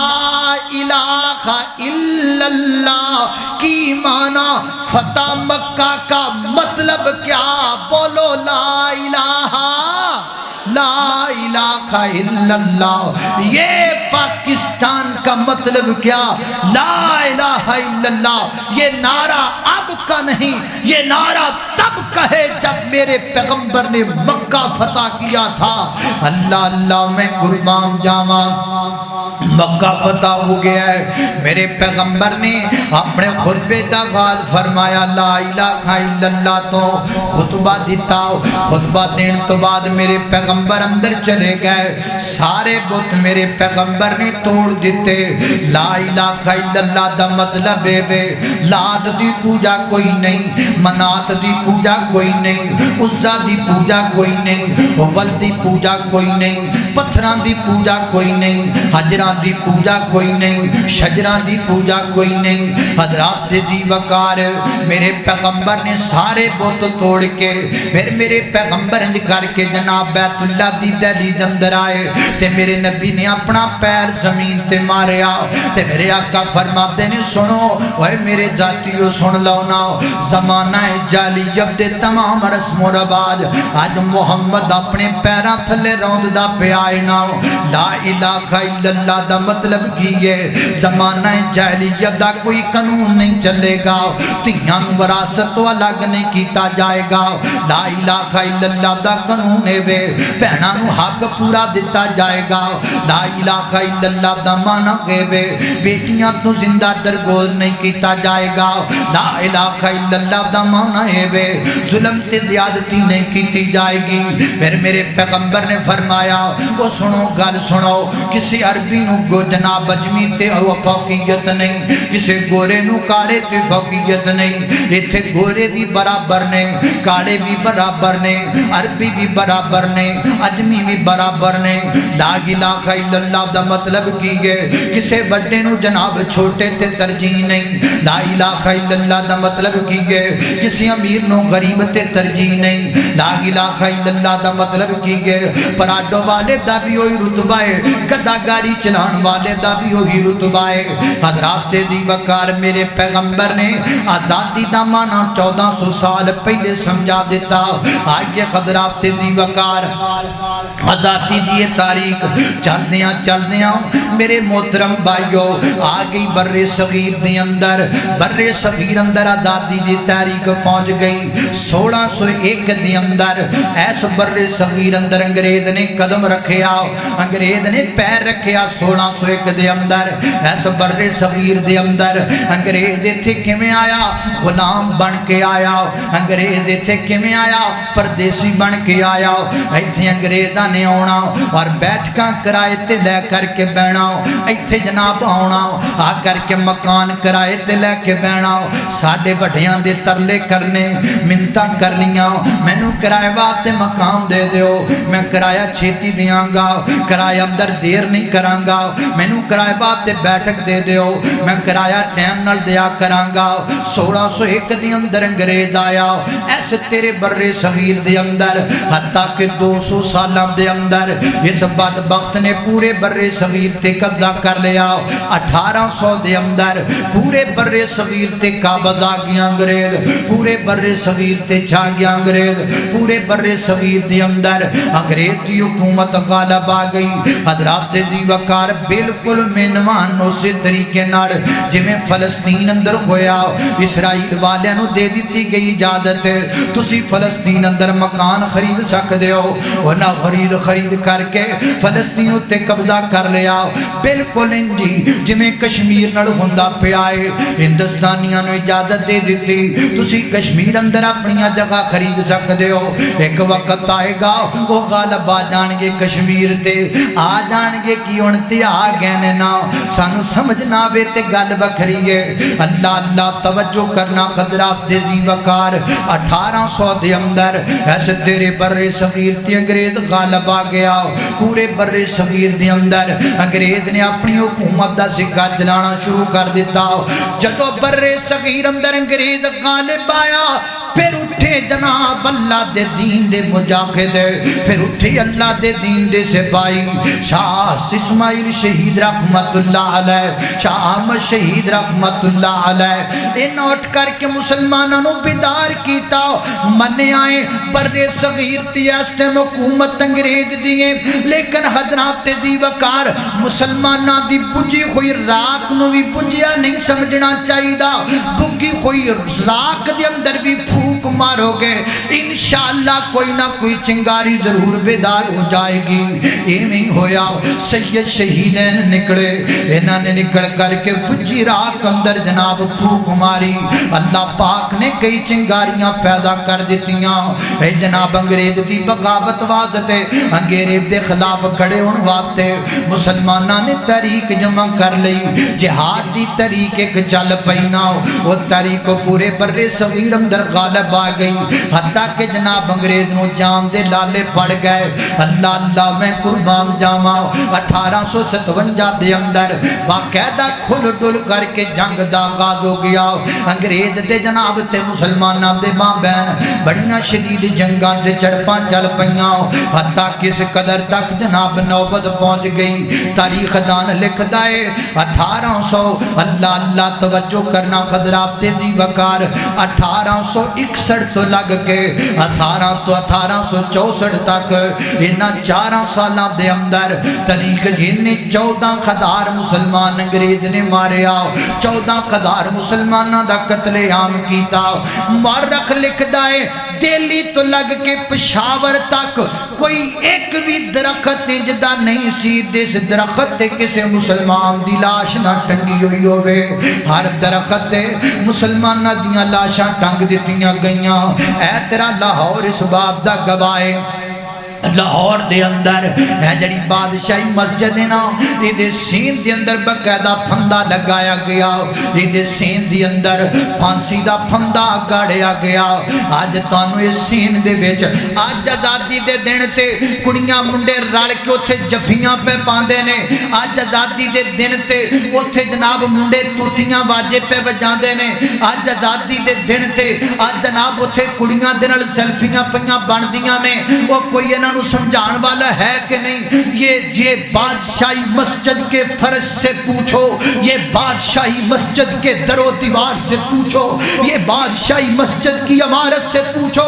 [SPEAKER 4] الہ الا اللہ کی معنی فتح مکہ کا مطلب کیا؟ بولو لا الہ الا اللہ۔ یہ پاکستان کا مطلب کیا؟ لا الہ الا اللہ۔ یہ نعرہ اب کا نہیں، یہ نعرہ تب کہے جب میرے پیغمبر نے مکہ فتح کیا تھا۔ اللہ اللہ میں قربان جاواں، مکہ فتح ہو گیا ہے، میرے پیغمبر نے اپنے خطبے دا آغاز فرمایا لا الہ الا اللہ تو خطبہ دیتا، خطبہ دین تو بعد میرے پیغمبر اندر چلے گئے، سارے بت میرے پیغمبر نے توڑ دیتے۔ لا الہ الا اللہ دا مطلب ہے لات دی پوجا کوئی نہیں، منات دی پوجا کوئی نہیں، عزا دی پوجا کوئی نہیں، حبل دی پوجا کوئی نہیں، پتھراں دی پوجا کوئی نہیں، حجراں دی پوجا کوئی نہیں، شجراں دی پوجا کوئی نہیں۔ حضرات دی وقار میرے پیغمبر نے سارے بت توڑ کے پھر میرے پیغمبر انج کر کے جناب بیت اللہ دی دہلیز اندر آئے تے میرے نبی نے اپنا پیر زمین تے ماریا تے میرے آقا فرماتے نے سنو اوے میرے ذاتیو سن لو نا، زمانہ جاہلیت دے تمام رسم و رواج اج محمد اپنے پیراں تھلے روند دا پیا ہے نا۔ لا الہ الا اللہ دا مطلب کی ہے زمانہ جاہلیت دا کوئی قانون نہیں چلے گا، تیاں وراثت تو الگ نہیں کیتا جائے گا۔ لا الہ الا اللہ دا قانون ہے وے بہناں نو حق پورا دیتا جائے گا۔ لا الہ الا اللہ دا معنی ہے وے بیٹیاں تو زندہ درگور نہیں کیتا جائے گا۔ لا الہ الا اللہ دا معنی ہے وے ظلم تے زیادتی نہیں کیتی جائے گی۔ پھر میرے پیغمبر نے فرمایا وہ سنو گل سنو، کسی عربی نو گو جناب اجمی تے فوقیت نہیں، کسی گورے نو کالے تے فوقیت نہیں، ایتھے گورے بھی برابر نے، کالے بھی برابر نے، عربی بھی برابر نے، اجمی بھی برابر نے۔ لا الہ الا اللہ دا مطلب کی ہے کسی بڑے نو جناب چھوٹے تے ترجیح نہیں۔ لا الہ الا اللہ دا مطلب کی ہے کسی امیر نو غریب تے ترجیح نہیں۔ لا الہ الا اللہ دا مطلب کی ہے پراڈو والے دا بھی ہوئی رتبہ ہے، گدا گاڑی چلان والے دا بھی ہوئی رتبہ ہے۔ حضرات دی وقار میرے پیغمبر نے آزادی دا معنی 1400 سال پہلے سمجھا دیتا۔ آئیے حضرات دی وقار آزادی دی تاریخ چل دیاں میرے محترم بھائیو آ گئی بر صغیر دے اندر، بر صغیر اندر آزادی دی تاریخ پہنچ گئی 1601 دے اندر۔ ایس بر صغیر اندر انگریز نے قدم رکھیا، انگریز نے پیر رکھیا 1601 دے اندر۔ ایس بر صغیر دے اندر انگریز ایتھے کیویں آیا؟ غلام بن کے آیا۔ انگریز ایتھے کیویں آیا؟ پردیسی بن کے آیا۔ ایتھے انگریزاں نے آنا اور بیٹھکاں کرائے تے لے کر کے بہنا، ایتھے جناب آنا آ کر کے مکان کرائے تے لے کے بہنا، ساڈے وڈیاں دے ترلے کرنے منتاں کرنیاں مینوں کرائے واسطے مکان دے دیو، میں کرایہ چھیتی دیاں گا، کرایہ اندر دیر نہیں کراں گا، مینوں کرائے واسطے بیٹھک دے دیو، میں کرایہ ٹائم نال دیا کراں گا۔ 1601 دے اندر انگریز آیا ایسے تیرے بر صغیر دے اندر، حتیٰ کہ 200 سالاں دے اندر اس بدبخت نے پورے بر صغیر تے قبضہ کر لیا۔ 1800 دے اندر پورے بر صغیر تے قابض آ گیا انگریز، پورے بر صغیر تے چھا گیا انگریز، پورے بر صغیر دے اندر انگریز دی حکومت غالب آ گئی۔ حضرات دی وقار بالکل مینوان اسی طریقے نال جویں فلسطین اندر ہویا، اسرائیل والیاں نو دے دتی گئی اجازت تسی فلسطین اندر مکان خرید سکدے ہو، ورنہ خرید کر کے فلسطین تے قبضہ کر لیا۔ بالکل انجی جویں کشمیر نال ہوندا پیا ہے، ہندوستانیاں نو اجازت دے دتی تسی کشمیر اندر اپنی جگہ خرید سکدے ہو۔ ایک وقت آئے گا وہ غالب آ جان گے کشمیر تے، آ جان گے کی ہن تے آ گئے نے نا سانو سمجھنا وے تے گل وکھری ہے۔ اللہ اللہ توجہ کرنا حضرات دی وقار 1800 دے اندر ایسے تیرے بر صغیر تے انگریز غالب آ گیا۔ پورے بر صغیر دے اندر انگریز نے اپنی حکومت دا سکہ چلانا شروع کر دیتا۔ جدو بر صغیر اندر انگریز غالب آیا پھر اٹھے جناب اللہ دے دین دے مجاہد، پھر اٹھے اللہ دے دین دے سپاہی، شاہ اسماعیل شہید رحمت اللہ علیہ، شاہ احمد شہید رحمت اللہ علیہ، انہوں اٹھ کر کے مسلمانوں بیدار کیتا۔ منے آئے بر صغیر تیست حکومت انگریز دیئے، لیکن حضرات دی وقار مسلمانہ دی بجی ہوئی راک نو بھی بجیا نہیں سمجھنا چاہیے دا، بگی ہوئی راک دی اندر بھی پھوک مارو گے انشاءاللہ کوئی نہ کوئی چنگاری ضرور بیدار ہو جائے گی۔ ایمیں ہویا سید شہیدین نکڑے، انہاں نے نکڑ کر کے بجی راک اندر جناب پھوک ماری، اللہ پاک نے کئی چنگاریاں پیدا کر دیتیاں۔ اے جناب انگریز دی بغاوت واسطے انگریز دے خلاف کھڑے ہون واسطے مسلمانہ نے تحریک جمع کر لئی، جہاد دی تحریک ایک چل پینا، وہ تحریک پورے بر صغیر اندر غالب آ گئی حتیٰ کہ جناب انگریز نو جان دے لالے پڑ گئے اللہ اللہ میں قربان جاواں 1857 دے اندر باقاعدہ کھل ڈل کر کے جنگ دا آغاز ہو گیا انگریز دے جناب تے مسلماناں دے ماں بہن بڑیاں شدید جنگاں دے چڑپاں چل پیاں حتیٰ کس قدر تک جناب نوبت پہنچ گئی تاریخ دان لکھدا ہے 1800 اللہ اللہ توجہ کرنا حضرات دی وقار 1861 تو لگ کے 1864 تک انہاں 4 سالاں دے اندر تاریخ جن 14,000 مسلمان انگریز نے ماریا 14,000 مسلمانوں دا قتل عام کیتا مورخ لکھدا ہے دہلی تو لگ کے پشاور تک کوئی ایک بھی درخت جدا نہیں سی جس درخت تے کسی مسلمان دی لاش نہ ٹنگی ہوئی ہوئے ہر درخت تے مسلمانہ دیاں لاشاں ٹنگ دیتیاں گئیاں اے تیرا لاہور اس باب دا گواہ لاہور دے اندر ہے جڑی بادشاہی مسجد ہے نا یہ سین دے اندر باقاعدہ پھندا لگایا گیا یہ سین دے اندر پھانسی دا پھندا گاڑیا گیا آج تانوں اس سین دے وچ آج آزادی دے دن تے کڑیاں منڈے رل کے اوتھے جفیاں پہ پاندے نے آج آزادی دے دن تے اوتھے جناب منڈے توتیاں واجے پہ بجاندے نے آج آزادی دے دن تے آج جناب اوتھے کڑیاں دے نال سیلفیاں پئیاں بندیاں نے او کوئی انہاں نو سمجھان والا ہے کہ نہیں یہ بادشاہی مسجد کے فرش سے پوچھو یہ بادشاہی مسجد کے در و دیوار سے پوچھو یہ بادشاہی مسجد کی عمارت سے پوچھو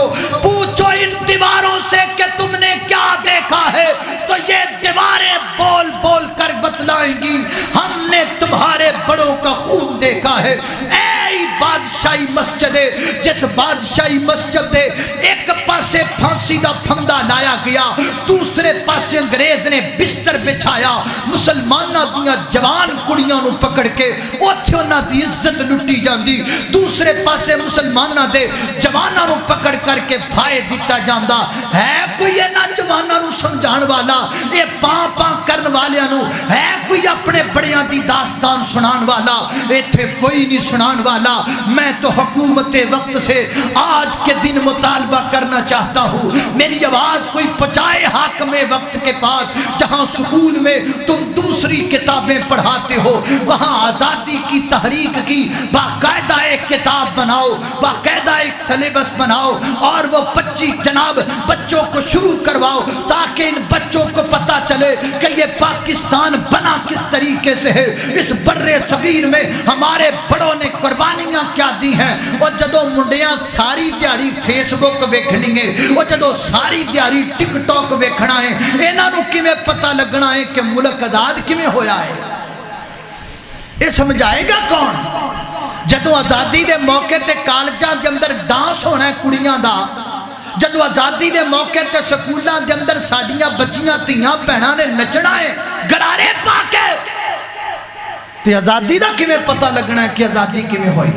[SPEAKER 4] ان دیواروں سے کہ تم نے کیا دیکھا ہے تو یہ دیواریں بول بول کر بتلائیں گی ہم نے تمہارے بڑوں کا خون دیکھا ہے اے بادشاہی مسجد ہے جس بادشاہی مسجد ہے ایک پاسے پھانسی دا پھندا لایا گیا دوسرے پاسے انگریز نے بستر بچھایا مسلمانہ دیاں جوان کڑیاں نو پکڑ کے اوتھے انہاں دی عزت لٹی جاندی دوسرے پاسے مسلمانہ دے جواناں نو پکڑ کر کے بھائے دیتا جاندا ہے کوئی انہاں جواناں نو سمجھان والا اے پاں پاں کرن والیاں نو ہے کوئی اپنے بڑیاں دی داستان سنان والا ایتھے کوئی نہیں سنان والا میں تو حکومت وقت سے آج کے دن مطالبہ کرنا چاہتا ہوں میری آواز کوئی پہنچائے حاکم وقت کے پاس جہاں سکول میں تم دوسری کتابیں پڑھاتے ہو وہاں آزادی کی تحریک کی باقاعدہ ایک کتاب بناؤ باقاعدہ ایک سلیبس بناؤ اور وہ 25 جناب بچوں کو شروع کرواؤ تاکہ ان بچوں کو پتا چلے کہ یہ پاکستان بنا کس طریقے سے ہے اس برے صغیر میں ہمارے بڑوں نے قربانیاں کیا دی ہیں اور جدو منڈیاں ساری دیاری فیس بک ویکھنی ہے اور جدو ساری دیاری ٹک ٹاک ویکھنا ہے انہاں نو کیویں پتہ لگنا ہے کہ ملک آزاد کیویں ہویا ہے یہ سمجھائے گا کون جدو آزادی دے موقع تے کالجاں دے اندر ڈانس ہونا ہے کڑیاں دا جدو آزادی دے موقع تے سکولاں دے اندر ساڈیاں بچیاں تیاں بہناں نے نچنا ہے گرارے پا کے تے آزادی دا کیویں پتہ لگنا ہے کہ آزادی کیویں ہوئی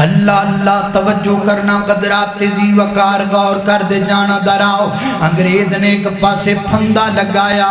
[SPEAKER 4] اللہ اللہ توجہ کرنا قدرات دی وقار غور کر دے جانا دراؤ انگریز نے ایک پاسے پھندا لگایا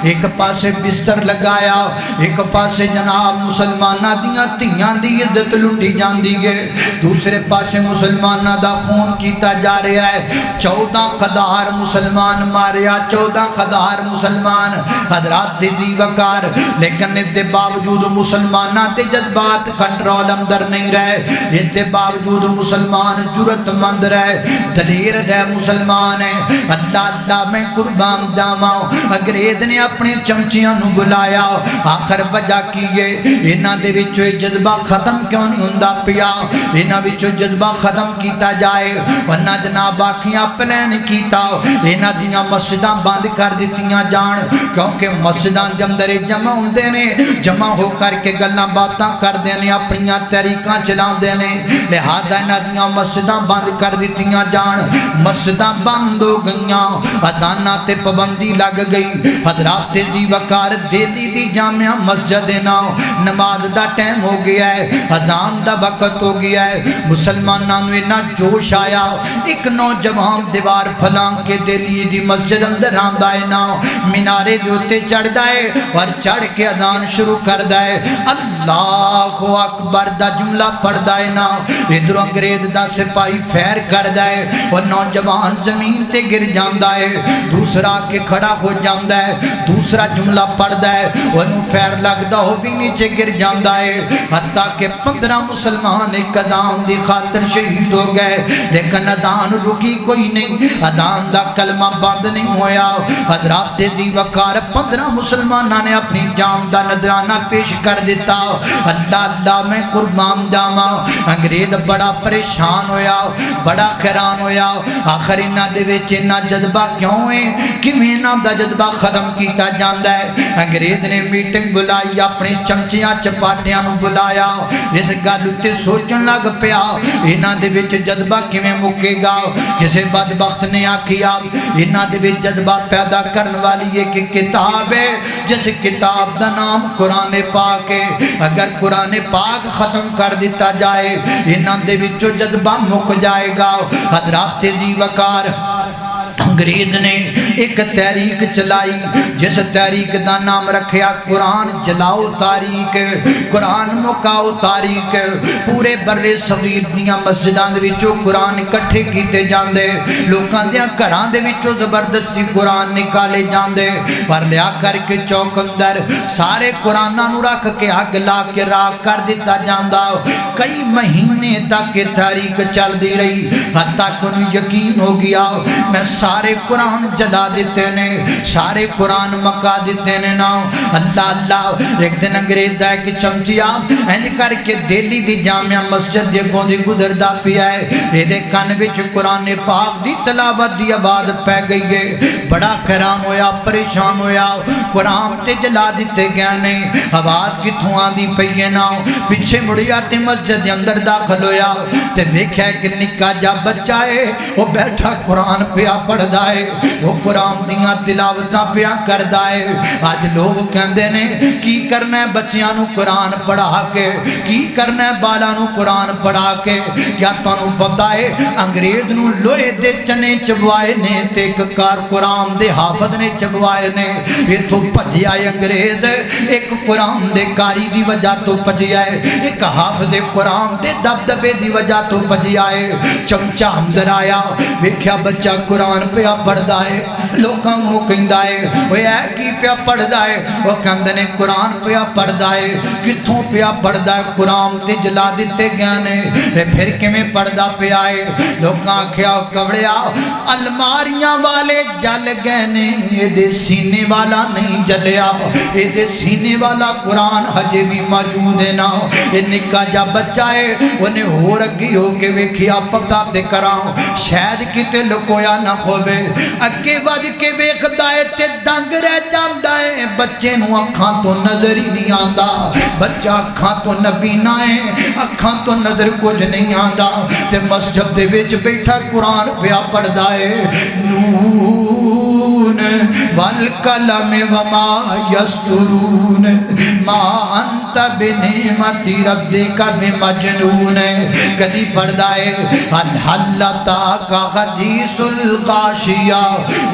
[SPEAKER 4] ایک پاسے بستر لگایا ایک پاسے جناب مسلمانہ دیاں تیاں دی عزت لٹی جان دی گئے دوسرے پاسے مسلمانہ دا خون کیتا جا رہا ہے 14,000 مسلمان ماریا 14,000 مسلمان حضرات دی وقار لیکن اس دے باوجود مسلمانہ تے جذبات کنٹرول اندر نہیں رہے اس دے باوجود مسلمان جرت مند رہے دلیر رہے مسلمان ہیں اللہ اللہ میں قربان جاواں انگریز نے اپنے چمچیاں نو بلایا آخر وجہ کیے انہاں دے وچوں جذبہ ختم کیوں نہیں ہوندا پیا انہاں وچوں جذبہ ختم کیتا جائے ورنہ جناب آکھیاں پلان کیتا انہاں دیاں مسجداں بند کر دتیاں جان کیونکہ مسجداں دے اندر جمع ہوندے نے جمع ہو کر کے گلاں باتاں کردے نے اپنی طریقاں چلاندے نے لہذا انہاں دیاں مسجداں بند کر دتیاں جان مسجداں بند ہو گئیاں اذاناں تے پابندی لگ گئی حضرات دی وقار دہلی دی جامعہ مسجد نا نماز دا ٹائم ہو گیا ہے اذان دا وقت ہو گیا ہے مسلماناں نوں اتنا جوش آیا ایک نوجوان دیوار پھلان کے دہلی دی مسجد اندر آندا ہے نا مینارے دے اوتے چڑھدا ہے اور چڑھ کے اذان شروع کردا ہے اللہ اکبر دا جملہ پڑھدا ہے نا ادھر انگریز دا سپاہی فیر کردا ہے، وہ نوجوان زمین تے گر جاندا ہے، دوسرا کے کھڑا ہو جاندا ہے، دوسرا جملہ پڑھدا ہے، انہوں فیر لگدا ہو بھی نیچے گر جاندا ہے، حتیٰ کہ 15 مسلمان ایک اذان دی خاطر شہید ہو گئے، لیکن اذان رکی کوئی نہیں، اذان دا کلمہ بند نہیں ہویا۔ حضرات ذی وقار 15 مسلمانہ نے اپنی جان دا نذرانہ پیش کر دیتا، اللہ اللہ میں قربان جاواں۔ انگریز بڑا پریشان ہویا، بڑا حیران ہویا، آخر انہاں دے وچ انہاں جذبہ کیوں ہے، کیویں انہاں دا جذبہ ختم کیتا جاندا ہے۔ انگریز نے میٹنگ بلائی، اپنے چمچیاں چپاٹیاں نو بلایا، اس گل تے سوچن لگ پیا انہاں دے وچ جذبہ کیویں مکے گا۔ کسے بدبخت نے آکھیا انہاں دے وچ جذبہ پیدا کرن والی ایک کتاب ہے، جس کتاب دا نام قرآن پاک ہے، اگر قرآن پاک ختم کر دیتا جائے انہاں دے وچوں جذبہ مک جائے گا۔ حضرات ذی وقار انگریز نے ایک تحریک چلائی، جس تحریک دا نام رکھیا قرآن جلاؤ تاریخ، قرآن مکاؤ تاریخ۔ پورے بر صغیر دیاں مسجداں دے وچوں قرآن اکٹھے کیتے جاندے، لوکاں دیاں گھراں دے وچوں زبردستی قرآن نکالے جاندے، پر لیا کر کے چوک اندر سارے قرآناں نو رکھ کے اگ لا کے راکھ کر دیتا جاندا۔ کئی مہینے تک یہ تحریک چل دی رہی، حتیٰ کہ انہیں یقین ہو گیا میں سارے قرآن جلا دیتے نے، سارے قرآن مکا دیتے نے نا۔ اللہ اللہ ایک دن انگریز دا ایک چمچیا اینج کر کے دہلی دی جامعہ مسجد دے گوندی گزر دا پیا ہے، یہ دے کان وچ قرآن پاک دی تلاوت دی آواز پہ گئی ہے، بڑا حیران ہویا، پریشان ہویا، قرآن تے جلا دیتے گئے نے، آواز کتھوں آندی پئی ہے نا۔ پیچھے مڑیا تے مسجد دے اندر داخل ہویا تے ویکھیا کہ نکا جا بچہ ہے، وہ بیٹھا قرآن پیا پڑھدا ہے، وہ قرآن دیاں تلاوتاں پیا کردا ہے۔ آج لوگ کہندے نے کی کرنا ہے بچیاں نو قرآن پڑھا کے، کی کرنا ہے بالا نو قرآن پڑھا کے۔ کیا تانوں پتہ ہے انگریز نو لوہے دے چنے چبوائے نے تے ایک کار قرآن دے حافظ نے چبوائے نے، ایتھوں بھجیا ہے انگریز ایک قرآن دے کاری دی وجہ تو بھجیا ہے، ایک حافظ قرآن دے دبدبے دی وجہ تو بھجیا ہے۔ چمچا اندر آیا، ویکھیا بچہ قرآن پیا پڑھدا ہے، لوکاں نوں کہندا ہے اوے اے کی پیا پڑھدا ہے، وہ کہندے نے قرآن پیا پڑھدا ہے۔ کتھوں پیا پڑھدا ہے؟ قرآن تے جلا دتے گئے نے، پھر کیویں پڑھدا پیا ہے؟ لوکاں آکھیا کبڑیا الماریاں والے جل گئے نے، اے دے سینے والا نہیں جلیا، اے دے سینے والا قرآن ہجے بھی موجود ہے نا۔ اے نکا جا بچہ ہے، انہیں ہو رگی ہو کے ویکھیا پتہ تے کراں شاید کتے لکویا نہ ہووے، اگے وج کے ویکھدا ہے تے دنگ رہ جاندا ہے، بچے نو اکھاں تو نظر ہی نہیں آندا، بچہ اکھاں تو نبینا ہے، اکھاں تو نظر کچھ نہیں آندا، تے مسجد دے وچ بیٹھا قرآن پیا پڑھدا ہے۔ نون والقلم وما یسطرون ما انت بنعمت ربک بمجنون۔ کدی پڑھدا ہے حلتا کا حدیث الغاشیہ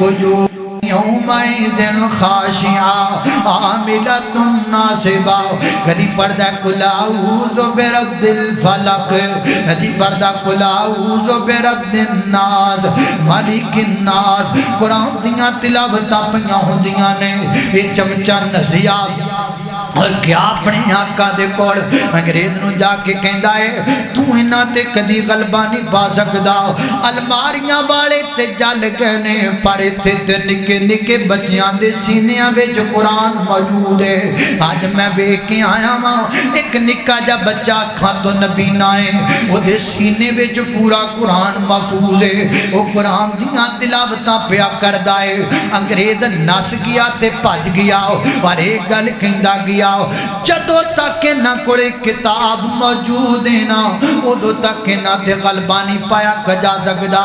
[SPEAKER 4] وجوہ یومئذ خاشعہ عاملۃ ناصبہ۔ کدی پڑھدا ہے قل اعوذ برب الفلق، کدی پڑھدا قل اعوذ برب الناس مالک الناس۔ قرآن دیاں تلاوتاں پیاں ہوندیاں نے، یہ چمچا نسیا اور کیا اپنے آقا دے کول انگریز نو جا کے کہندا ہے تو انہاں تے کدی غلبہ نہیں پا سکدا، الماریاں والے تے جل گئے نے، پر ایتھے تے نکے نکے بچیاں دے سینیاں وچ قرآن موجود ہے۔ اج میں ویکھ کے آیا ہاں ایک نکا جا بچہ اکھاں تو نبینا ہے، او دے سینے وچ پورا قرآن محفوظ ہے، او قرآن دیاں تلاوتاں پیا کردا ہے۔ انگریز نس گیا تے بھج گیا، پر ایک گل کہندا گیا جدوں تک انہاں کول کتاب موجود ہے نا ادوں تک انہاں تے غلبہ نہیں پایا جا سکدا۔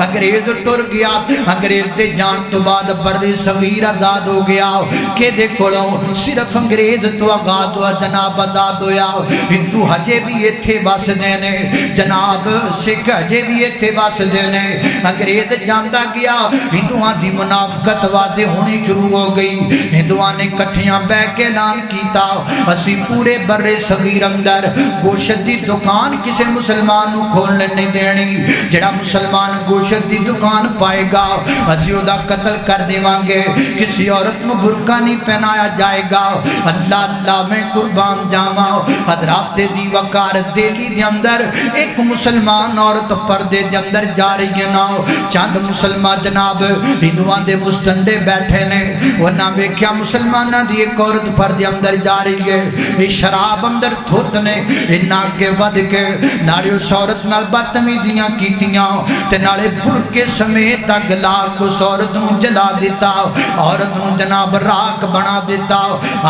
[SPEAKER 4] انگریز ٹر گیا، انگریز تے جان تو بعد بر صغیر آزاد ہو گیا، کہ دے کولوں صرف انگریز تو آزاد ہوا جناب آزاد ہویا۔ ہندو ہجے بھی ایتھے وسدے نے جناب، سکھ ہجے بھی ایتھے وسدے نے۔ انگریز جاندا گیا ہندوؤں دی منافقت واضح ہونی شروع ہو گئی، ہندوؤں نے کٹھیاں بیٹھ کے اعلان کیتا اسی سی پورے برے صغیر اندر گوشت دی دکان کسے مسلمان نو کھولنے نہیں دینی. جڑا مسلمان گوشت دی دکان پائے گا اسی او دا قتل کر دیوان گے. کسی عورت نو برقع نہیں پہنایا جائے گا. اللہ اللہ میں قربان جاواں. حضرات دی وقار دہلی دے اندر ایک مسلمان عورت پردے دے اندر جا رہی ہے نا. چند مسلمان جناب ہندوان دے مستنڈے بیٹھے نے. ورنہ ویکھیا مسلمانہ دی ایک عورت پردے اندر جا رہی ہے. یہ شراب اندر دھوت نے انہاں کے ود کے نالے اس عورت نال بدتمیزیاں کیتیاں تے نالے برقعے سمیت اگ لا کے اس عورت نوں جلا دیتا. عورت نوں جناب راکھ بنا دیتا.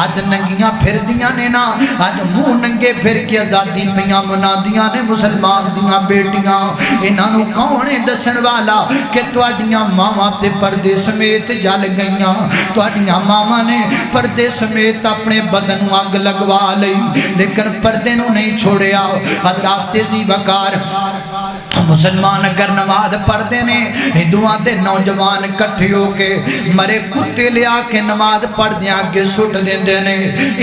[SPEAKER 4] اج ننگیاں پھر دیاں نے نا. اج منہ ننگے پھر کے آزادی پیاں منادیاں نے مسلمان دیاں بیٹیاں. انہاں نوں کون ہے دسن والا کہ تواڈیاں ماواں تے پردے سمیت جل گئیاں. تواڈیاں ماواں نے پردے سمیت اپنے بدن نوں اگ لگوا لئی لیکن پردے نوں نہیں چھوڑیا. حضرات دی وقار مسلمان اگر نماز پڑھتے نے ہندوان دے نوجوان کٹھے ہو کے مرے کتے لیا کے نماز پڑھ دیا کے سٹ دیندے نے.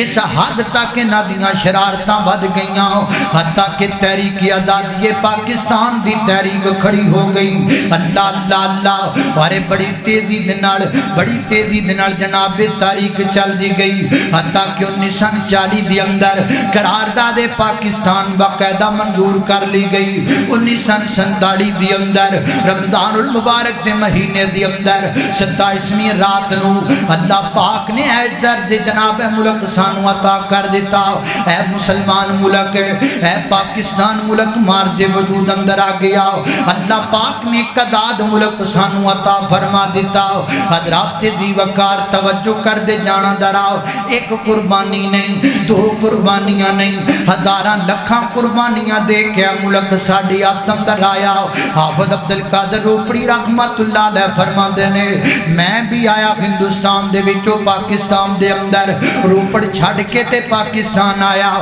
[SPEAKER 4] اس حد تک ندیاں شرارتاں ود گئیاں حتیٰ کہ تحریک آزادی پاکستان دی تحریک کھڑی ہو گئی. اللہ اللہ اللہ وارے بڑی تیزی دے نال جناب تحریک چل دی گئی. حتیٰ کہ 1940 دی اندر قرارداد پاکستان باقاعدہ منظور کر لی گئی. 1947 دی اندر رمضان المبارک دے مہینے دی اندر 27ویں رات نو اللہ پاک نے اے درد جناب ملک سانو عطا کر دیتا. اے مسلمان ملک اے پاکستان ملک مار دے وجود اندر آ گیا. اللہ پاک نے قداد ملک سانو عطا فرما دیتا. حضرات دی وقار توجہ کر دے جانا دراؤ. ایک قربانی نہیں دو قربانیاں نہیں ہزاراں لکھاں قربانیاں دے کے ملک ساڈی آتم در آیا. حافظ عبدالقادر روپڑی رحمت اللہ علیہ فرماندے نے میں بھی آیا ہندوستان دے وچوں پاکستان دے اندر روپڑ چھڑ کے تے پاکستان آیا.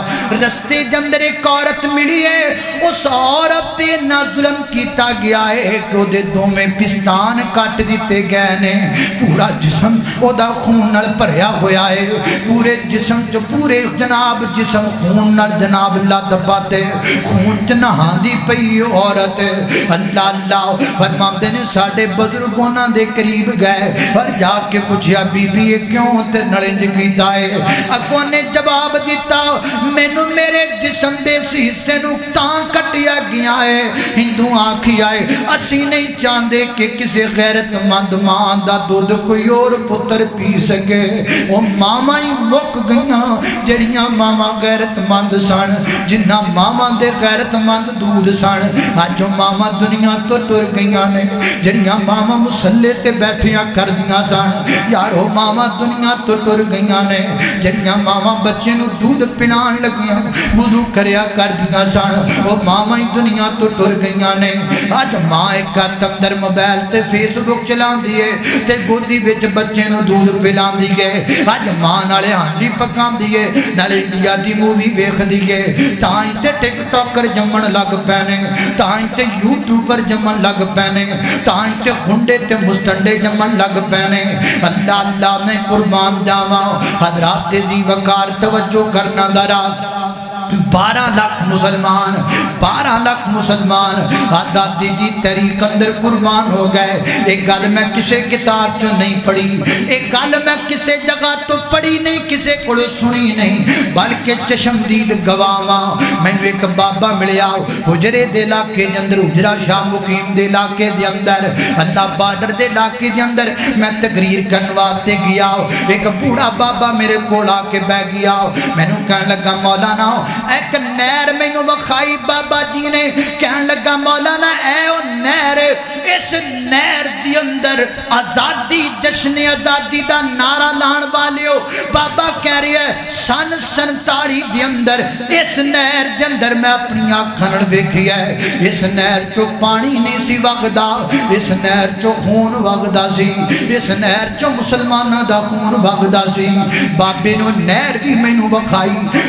[SPEAKER 4] رستے دے اندر ایک عورت ملی ہے. اس عورت تے نہ ظلم کیتا گیا ہے کہ دے دوویں پستان کٹ دیتے گئے نے. پورا جسم او دا خون نال بھریا ہویا ہے. پورے جسم جو پورے جناب جسم خون نال جناب لد پاتے خون چ نہاندی پئی عورت. اللہ اللہ فرماندے نے ساڈے بزرگوں دے قریب گئے اور جا کے پوچھیا بی بی یہ کیوں تے نڑنج کیتا ہے. اگوں نے جواب دیتا مینوں میرے جسم دے حصے نوں تاں کٹیا گیا ہے. ہندو آکھی آئے اسی نہیں چاہندے کہ کسی غیرت مند ماں دا دودھ کوئی اور پتر پی سکے. وہ ماما ہی مک گئیاں جڑیاں ماما غیرت مند سن جنہ ماما دے غیرت مند دودھ سن. اج ماما دنیا تو ٹر گئیاں نے جڑیاں ماما مسلے تے بیٹھیاں کر دیاں سن. یارو ماما دنیا تو ٹر گئیاں نے جڑیاں ماما بچے نو دودھ پلان لگیاں وضو کریا کر دیاں سن. وہ ماما ہی دنیا تو ٹر گئیاں نے. اج ماں ایک اندر موبائل تے فیس بک چلاندی ہے تے گودی وچ بچے نو دودھ پلاندی ہے. اج ماں نالے ہانڈی پکاندی ہے نالے انڈیا دی مووی ویکھدی ہے. تائیں تے ٹک ٹاکر جمن لگ پینے تائیں تے یوٹیوبر جمن لگ پینے تائیں تے ہنڈے تے مستنڈے جمن لگ پینے. اللہ اللہ میں قربان جاواں. حضرات دی وقار توجہ کرنا ذرا 12 لاکھ مسلمان آزادی دی تحریک اندر قربان ہو گئے. ایک گل میں کسے کتاب جو نہیں پڑھی ایک گل میں کسے جگہ تو پڑھی نہیں کسے کو سنی نہیں بلکہ چشمدید گواواں. میں ایک بابا ملیا حجرے دے علاقے دے اندر حجرہ شاہ مقیم دے علاقے دے اندر اللہ بارڈر دے علاقے دے اندر میں تقریر کرواتے گیا. ایک بوڑھا بابا میرے کول آ کے بیٹھ گیا. میں نوں کہنے لگا مولانا ایک نہر مینوں وکھائی بابا جی نے. کہنے لگا مولانا اے او نہر اس نہر دی اندر آزادی جشن آزادی دا نعرہ لان والیو. بابا کہہ رہی ہے سن 47 دی اندر اس نہر دے اندر میں اپنی آنکھاں نال ویکھیا ہے. اس نہر چوں پانی نہیں سی وگدا اس نہر چوں خون وگدا سی. اس نہر چوں مسلماناں دا خون وگدا سی. بابے نو نہر دی مینوں وکھائی.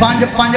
[SPEAKER 4] 5-5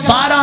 [SPEAKER 4] 12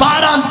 [SPEAKER 4] 12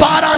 [SPEAKER 4] 12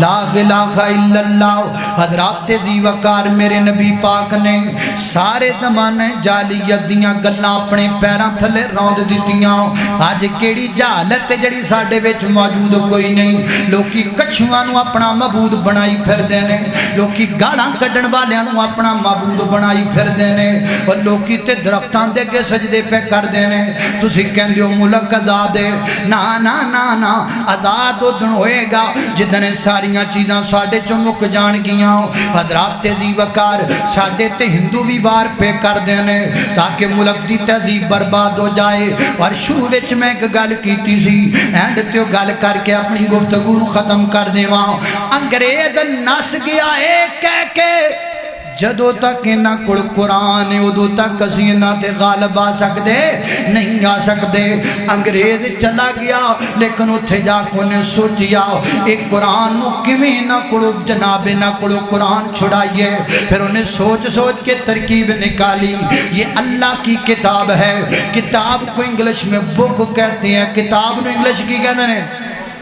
[SPEAKER 4] لا الہ الا اللہ۔ حضرات دی وقار میرے نبی پاک نے سارے زمانے جالیت دیاں گلاں اپنے پیراں تھلے روند دتیاں۔ اج کیڑی جہالت جڑی ساڈے وچ موجود کوئی نہیں۔ لوکی کچھواں نو اپنا معبود بنائی پھردے نے، لوکی گالاں کڈن والیاں نو اپنا معبود بنائی پھردے نے، اور لوکی تے درختاں دے کے سجدے پہ کردے نے۔ تسی کہندے ہو ملک آزاد ہے، نا نا نا نا، آزاد ادن ہوئے گا جدن ساریاں چیزاں ساڈے چوں مک جان گیاں۔ حضرات دی وقار ساڈے تے ہندو بھی وار پہ کردے نے تاکہ ملک دی تہذیب برباد ہو جائے۔ اور شروع وچ میں ایک گل کیتی سی، اینڈ تے گل کر کے اپنی گفتگو ختم کر دیواں۔ انگریز نس گیا اے کہہ کے جدو تک انہاں کول قرآن ہے ادو تک اسی انہاں تے غالب آ سکدے نہیں آ سکدے۔ انگریز چلا گیا لیکن اتھے جا کے انہیں سوچیا ایک قرآن نو کیویں نہ کڑو جناب نہ کڑو قرآن چھڑائیے۔ پھر انہیں سوچ سوچ کے ترکیب نکالی، یہ اللہ کی کتاب ہے۔ کتاب کو انگلش میں بک کہتے ہیں، کتاب نو انگلش کی کہتے ہیں؟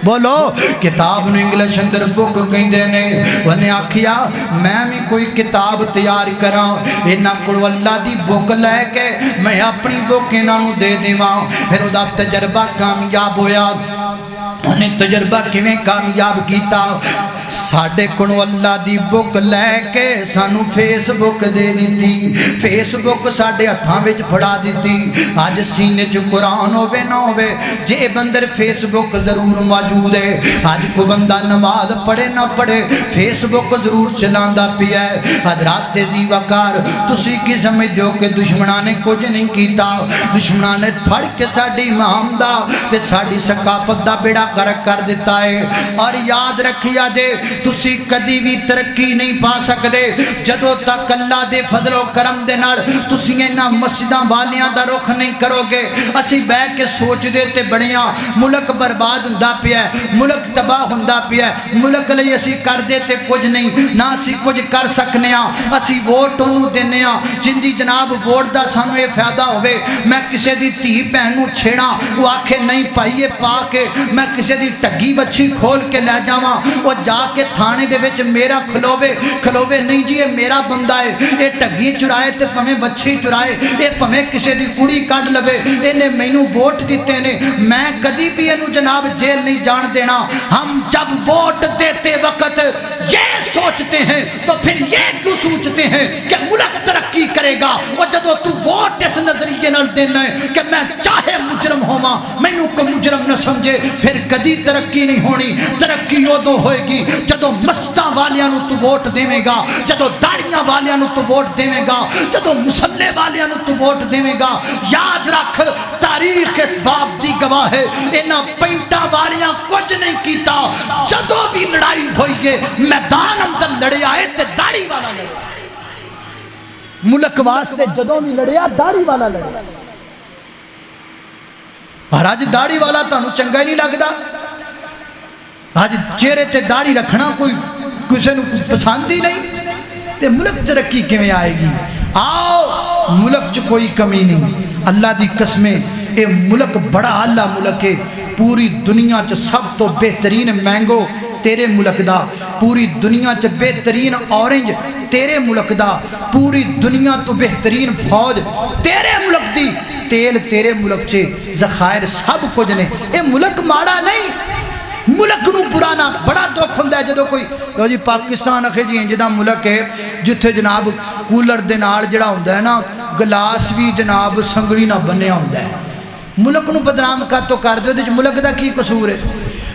[SPEAKER 4] بولو، کتاب نو انگلش اندر بک کہندے نے۔ انہیں آکھیا میں بھی کوئی کتاب تیار کراں، انہاں کول اللہ دی بک لے کے میں اپنی بک انہاں نو دے دیواں۔ پھر او دا تجربہ کامیاب ہویا۔ انہیں تجربہ کیویں کامیاب کیتا؟ ساڈے کولوں اللہ دی بک لے کے سانو فیس بک دے دیتی، فیس بک ساڈے ہتھاں وچ پھڑا دیتی۔ اج سینے چ قرآن ہوے نہ ہوے جیب اندر فیس بک ضرور موجود ہے۔ اج کو بندہ نماز پڑھے نہ پڑھے فیس بک ضرور چلاندا پیا ہے۔ حضرات دی وقار تسی کی سمجھدے ہو کہ دشمناں نے کچھ نہیں کیتا؟ دشمناں نے پھڑ کے ساڈی امام دا تے ساڈی ثقافت دا بیڑا غرق کر دیتا ہے۔ اور یاد رکھیا جے تسی کدی بھی ترقی نہیں پا سکدے جدو تک اللہ دے فضل و کرم دے نال تسی انہاں مسجداں والیاں دا رخ نہیں کرو گے۔ اسی بیٹھ کے سوچ دے تے بڑیاں ملک برباد ہوندا پیا ہے، ملک تباہ ہوندا پیا ہے، ملک لئی اسی کر دے تے کچھ نہیں، نہ اسی کچھ کر سکنے ہاں۔ اسی ووٹ انہوں دینے ہاں جن دی جناب ووٹ دا سانو یہ فائدہ ہوئے۔ میں کسے دی تھی بہن نو چھیڑا وہ آکھے نہیں پائیے پا کے، میں کسے دی ٹگی بچھی کھول کے لے جاواں وہ جا کے تھانے دے وچ میرا کھلوے نہیں جی یہ میرا بندہ ہے، اے ٹگی چرائے تے پمیں بچھی چرائے، اے پمیں کسے دی کڑی کڈ لوے، انہیں مینوں ووٹ دیتے نے، میں کدی بھی انہوں جناب جیل نہیں جان دینا۔ ہم جب ووٹ دیتے وقت یہ سوچتے ہیں تو پھر یہ کیوں سوچتے ہیں کہ ملک ترقی کرے گا؟ اور جدو تو ووٹ اس نظریے نال دینا ہے کہ میں چاہے مجرم ہوا مینوں کو مجرم نہ سمجھے، پھر کدی ترقی نہیں ہونی۔ ترقی ادو ہوئے گی جدو مسجداں والیاں نو تو ووٹ دیوے گا، جدو داڑیاں والیاں نو تو ووٹ دیوے گا، جدو مسلے والیاں نو تو ووٹ دیوے گا۔ یاد رکھ تاریخ اس باب دی گواہ ہے، انہاں پینٹاں والیاں کچھ نہیں کیتا۔ جدو بھی لڑائی ہوئی ہے میدان اندر لڑے آئے تے داڑھی والا لڑے، ملک واسطے جدو بھی لڑیا داڑھی والا لڑے۔ اور آج داڑھی والا تانوں چنگا ہی نہیں لگدا؟ آج چہرے تے داڑھی رکھنا کوئی کسے نو پسند ہی نہیں، تے ملک ترقی کیویں آئے گی؟ آؤ ملک چ کوئی کمی نہیں، اللہ دی قسمیں اے ملک بڑا اعلیٰ ملک ہے۔ پوری دنیا چ سب تو بہترین مینگو تیرے ملک دا، پوری دنیا چ بہترین اورنج تیرے ملک دا، پوری دنیا تو بہترین فوج تیرے ملک دی، تیل تیرے ملک چے، ذخائر سب کچھ نے۔ اے ملک ماڑا نہیں، ملک نو پرانا بڑا دکھ ہوندا ہے جدو کوئی لو جی پاکستان اکھے جی انج دا ملک ہے جتھے جناب کولر دے نال جڑا ہوندا ہے نا گلاس بھی جناب سنگڑی نہ بنیا ہوندا ہے۔ ملک نو بدنام کر تو کر دیو، ملک دا کی قصور ہے؟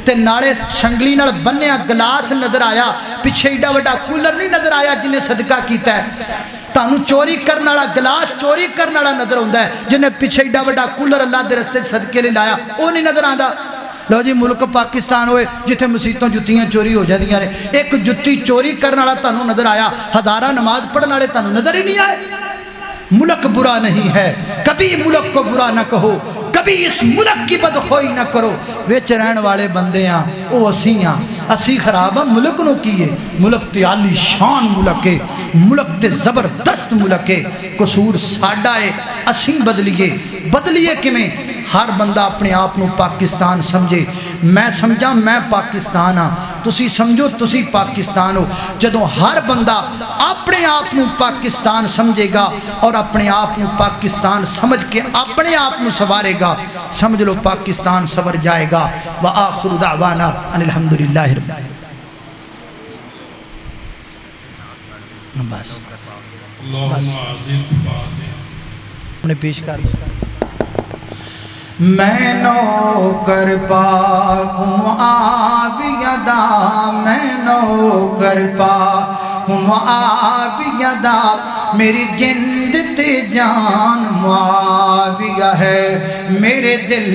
[SPEAKER 4] تے نالے سنگلی نال بنیا گلاس نظر آیا، پیچھے ایڈا وڈا کولر نہیں نظر آیا جنہیں صدقہ کیتا ہے۔ تانوں چوری کرن والا گلاس چوری کرن والا نظر ہوندا ہے، جنہیں پیچھے ایڈا وڈا کولر اللہ دے رستے صدقے لے لایا وہ نہیں نظر آندا۔ لو جی ملک پاکستان ہوئے جتھے مسیتوں جتیاں چوری ہو جاندیاں نے، ایک جتی چوری کرن والا تانوں نظر آیا، ہزاراں نماز پڑھن والے تانوں نظر ہی نہیں آئے۔ ملک برا نہیں ہے، کبھی ملک کو برا نہ کہو، کبھی اس ملک کی بدخوئی نہ کرو۔ وچ رہن والے بندے ہاں او اسی ہاں، اسی خراب ہاں، ملک نو کیے؟ ملک تے عالی شان ملک ہے، ملک تے زبردست ملک ہے، قصور ساڈا ہے، اسی بدلیے کیویں؟ ہر بندہ اپنے آپ نو پاکستان سمجھے، میں سمجھا میں پاکستان ہاں، تسی سمجھو تسی پاکستان ہو۔ جدوں ہر بندہ اپنے آپ نو پاکستان سمجھے گا اور اپنے آپ نو پاکستان سمجھ کے اپنے آپ نو سوارے گا، سمجھ لو پاکستان سور جائے گا۔ وآخر دعوانا ان الحمدللہ رب العالمین۔ بس نے پیش کر میں نوکر پاک معاویہ دا، میں نوکر پاک معاویہ دا، میری جند تے جان معاویہ ہے، میرے دل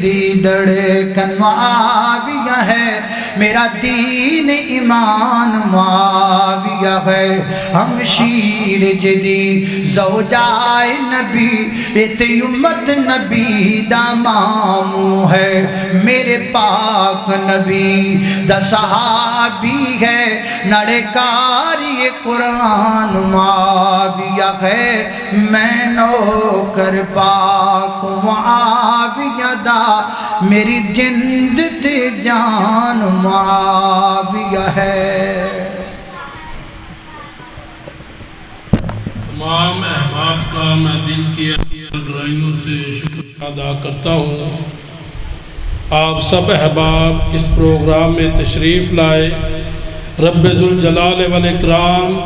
[SPEAKER 4] دی دھڑکن معاویہ ہے، میرا دین ایمان معاویہ ہے، ہم شیر جدی زوجائے نبی، ایت امت نبی دا مامو ہے، میرے پاک نبی دا صحابی ہے، نڑے کاری قرآن معاویہ ہے، میں نوکر پاک معاویہ دا، میری جند تے جان معاویہ ہے۔
[SPEAKER 3] تمام احباب کا میں دل کی گہرائیوں سے شکر ادا کرتا ہوں۔ آپ سب احباب اس پروگرام میں تشریف لائے، رب ذوالجلال والاکرام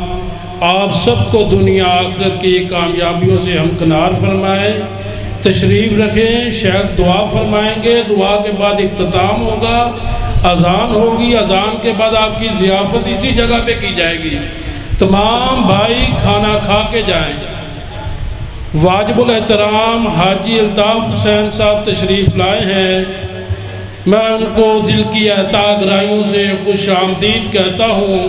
[SPEAKER 3] آپ سب کو دنیا آخرت کی کامیابیوں سے ہمکنار فرمائے۔ تشریف رکھیں، شیخ دعا فرمائیں گے، دعا کے بعد اختتام ہوگا، اذان ہوگی، اذان کے بعد آپ کی ضیافت اسی جگہ پہ کی جائے گی۔ تمام بھائی کھانا کھا کے جائیں۔ واجب الاحترام حاجی الطاف حسین صاحب تشریف لائے ہیں، میں ان کو دل کی اعطا گرائیوں سے خوش آمدید کہتا ہوں۔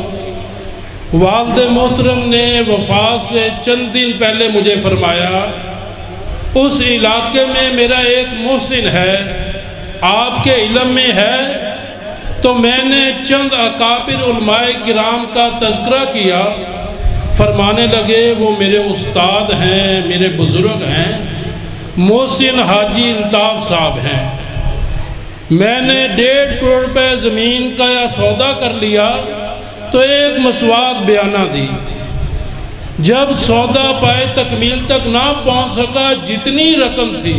[SPEAKER 3] والد محترم نے وفات سے چند دن پہلے مجھے فرمایا اس علاقے میں میرا ایک محسن ہے، آپ کے علم میں ہے، تو میں نے چند اکابر علماء کرام کا تذکرہ کیا، فرمانے لگے وہ میرے استاد ہیں، میرے بزرگ ہیں، محسن حاجی الطاف صاحب ہیں۔ میں نے 1.5 کروڑ روپے زمین کا یا سودا کر لیا تو ایک مسواک بیانہ دی، جب سودا پائے تکمیل تک نہ پہنچ سکا، جتنی رقم تھی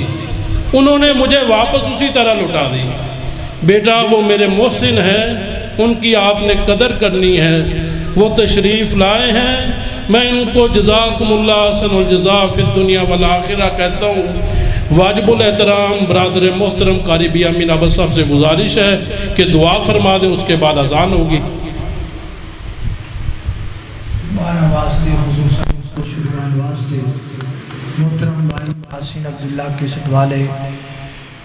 [SPEAKER 3] انہوں نے مجھے واپس اسی طرح لٹا دی۔ بیٹا وہ میرے محسن ہیں، ان کی آپ نے قدر کرنی ہے، وہ تشریف لائے ہیں، میں ان کو جزاکم اللہ احسن الجزاء فی الدنیا والآخرہ کہتا ہوں۔ واجب الاحترام برادر محترم قاری بی امین عبد صاحب سے گزارش ہے کہ دعا فرما دیں، اس کے بعد اذان ہوگی۔
[SPEAKER 4] بارہ واسطے خصوصاً شکران واسطے محترم بھائی حسین عبداللہ کے ستوالے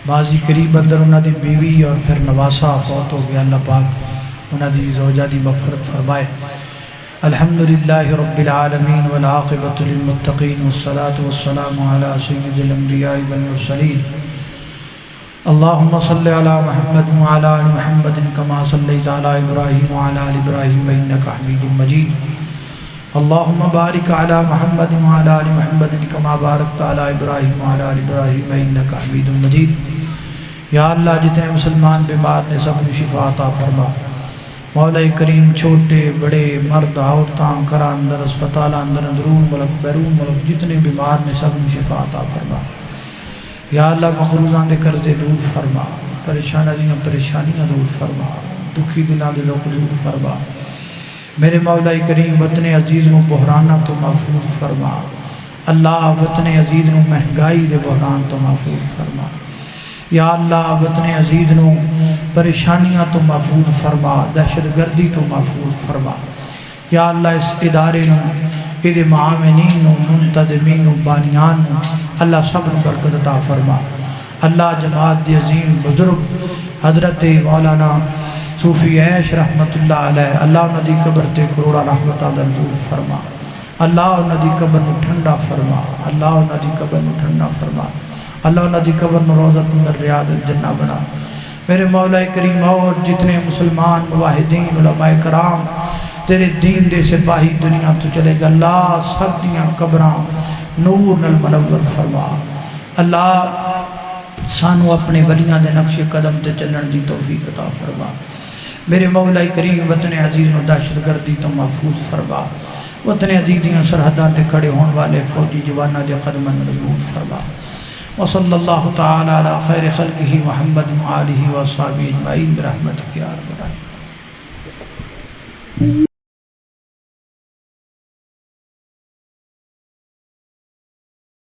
[SPEAKER 4] ماضی قریب اندر انہوں دی بیوی اور پھر نواسا فوت ہو گیا، اللہ پاک انہوں دی زوجہ دی مغفرت فرمائے۔ الحمدللہ رب العالمین والعاقبۃ للمتقین والصلاة والسلام علی سید الانبیاء والمرسلین۔ اللہم صلی علی محمد وعلی آل محمد کما صلیت علی ابراہیم وعلی آل ابراہیم انک حمید مجید۔ اللہم بارک علی محمد وعلی آل محمد کما بارکت علی ابراہیم وعلی آل ابراہیم انک حمید مجید۔ یا اللہ جتنے مسلمان بیمار نے سب کو شفا عطا فرما۔ مولا کریم چھوٹے بڑے مرد عورتاں گھر اندر اسپتال اندر اندرون ملک بیرون ملک جتنے بیمار نے سب کو شفا عطا فرما۔ یا اللہ مخروزاں دے قرضے دور فرما، پریشانیاں دور فرما، دکھی دلاں دے لوگ دور فرما۔ میرے مولا کریم وطن عزیز نو بحرانہ تو محفوظ فرما۔ اللہ وطن عزیز نو مہنگائی دے بحران تو محفوظ فرما۔ یا اللہ وطن عزیز نو پریشانیاں تو محفوظ فرما، دہشت گردی تو محفوظ فرما۔ یا اللہ اس ادارے نو، ادھے معاملین نو، منتظمین نو، بانیان نو، اللہ سب نو برکت عطا فرما۔ اللہ جماعت دی عظیم بزرگ حضرت مولانا صوفی عیش رحمت اللہ علیہ، اللہ انہوں دی قبر تے کروڑا رحمت دور فرما۔ اللہ انہوں دی قبر نو ٹھنڈا فرما، اللہ انہوں دی قبر نو ٹھنڈا فرما، اللہ انہوں دی قبر نو روضۃ من ریاض الجنہ بنا۔ میرے مولا کریم اور جتنے مسلمان مواحدین علماء کرام تیرے دین دے سپاہی دنیا تو چلے گا، اللہ سب دیاں قبراں نور نال منور فرما۔ اللہ سانو اپنے ولیاں دے نقش قدم تے چلن دی توفیق عطا فرما میرے مولا کریم وطن عزیز نو دہشت گردی تو محفوظ فرما وطن عزیز دیاں سرحداں تے کھڑے ہون والے فوجی جواناں دے قدماں مضبوط فرما وصلی اللہ تعالی علی خیر خلقہ محمد وآلہ وصحبہ اجمعین برحمتک یا رب العالمین.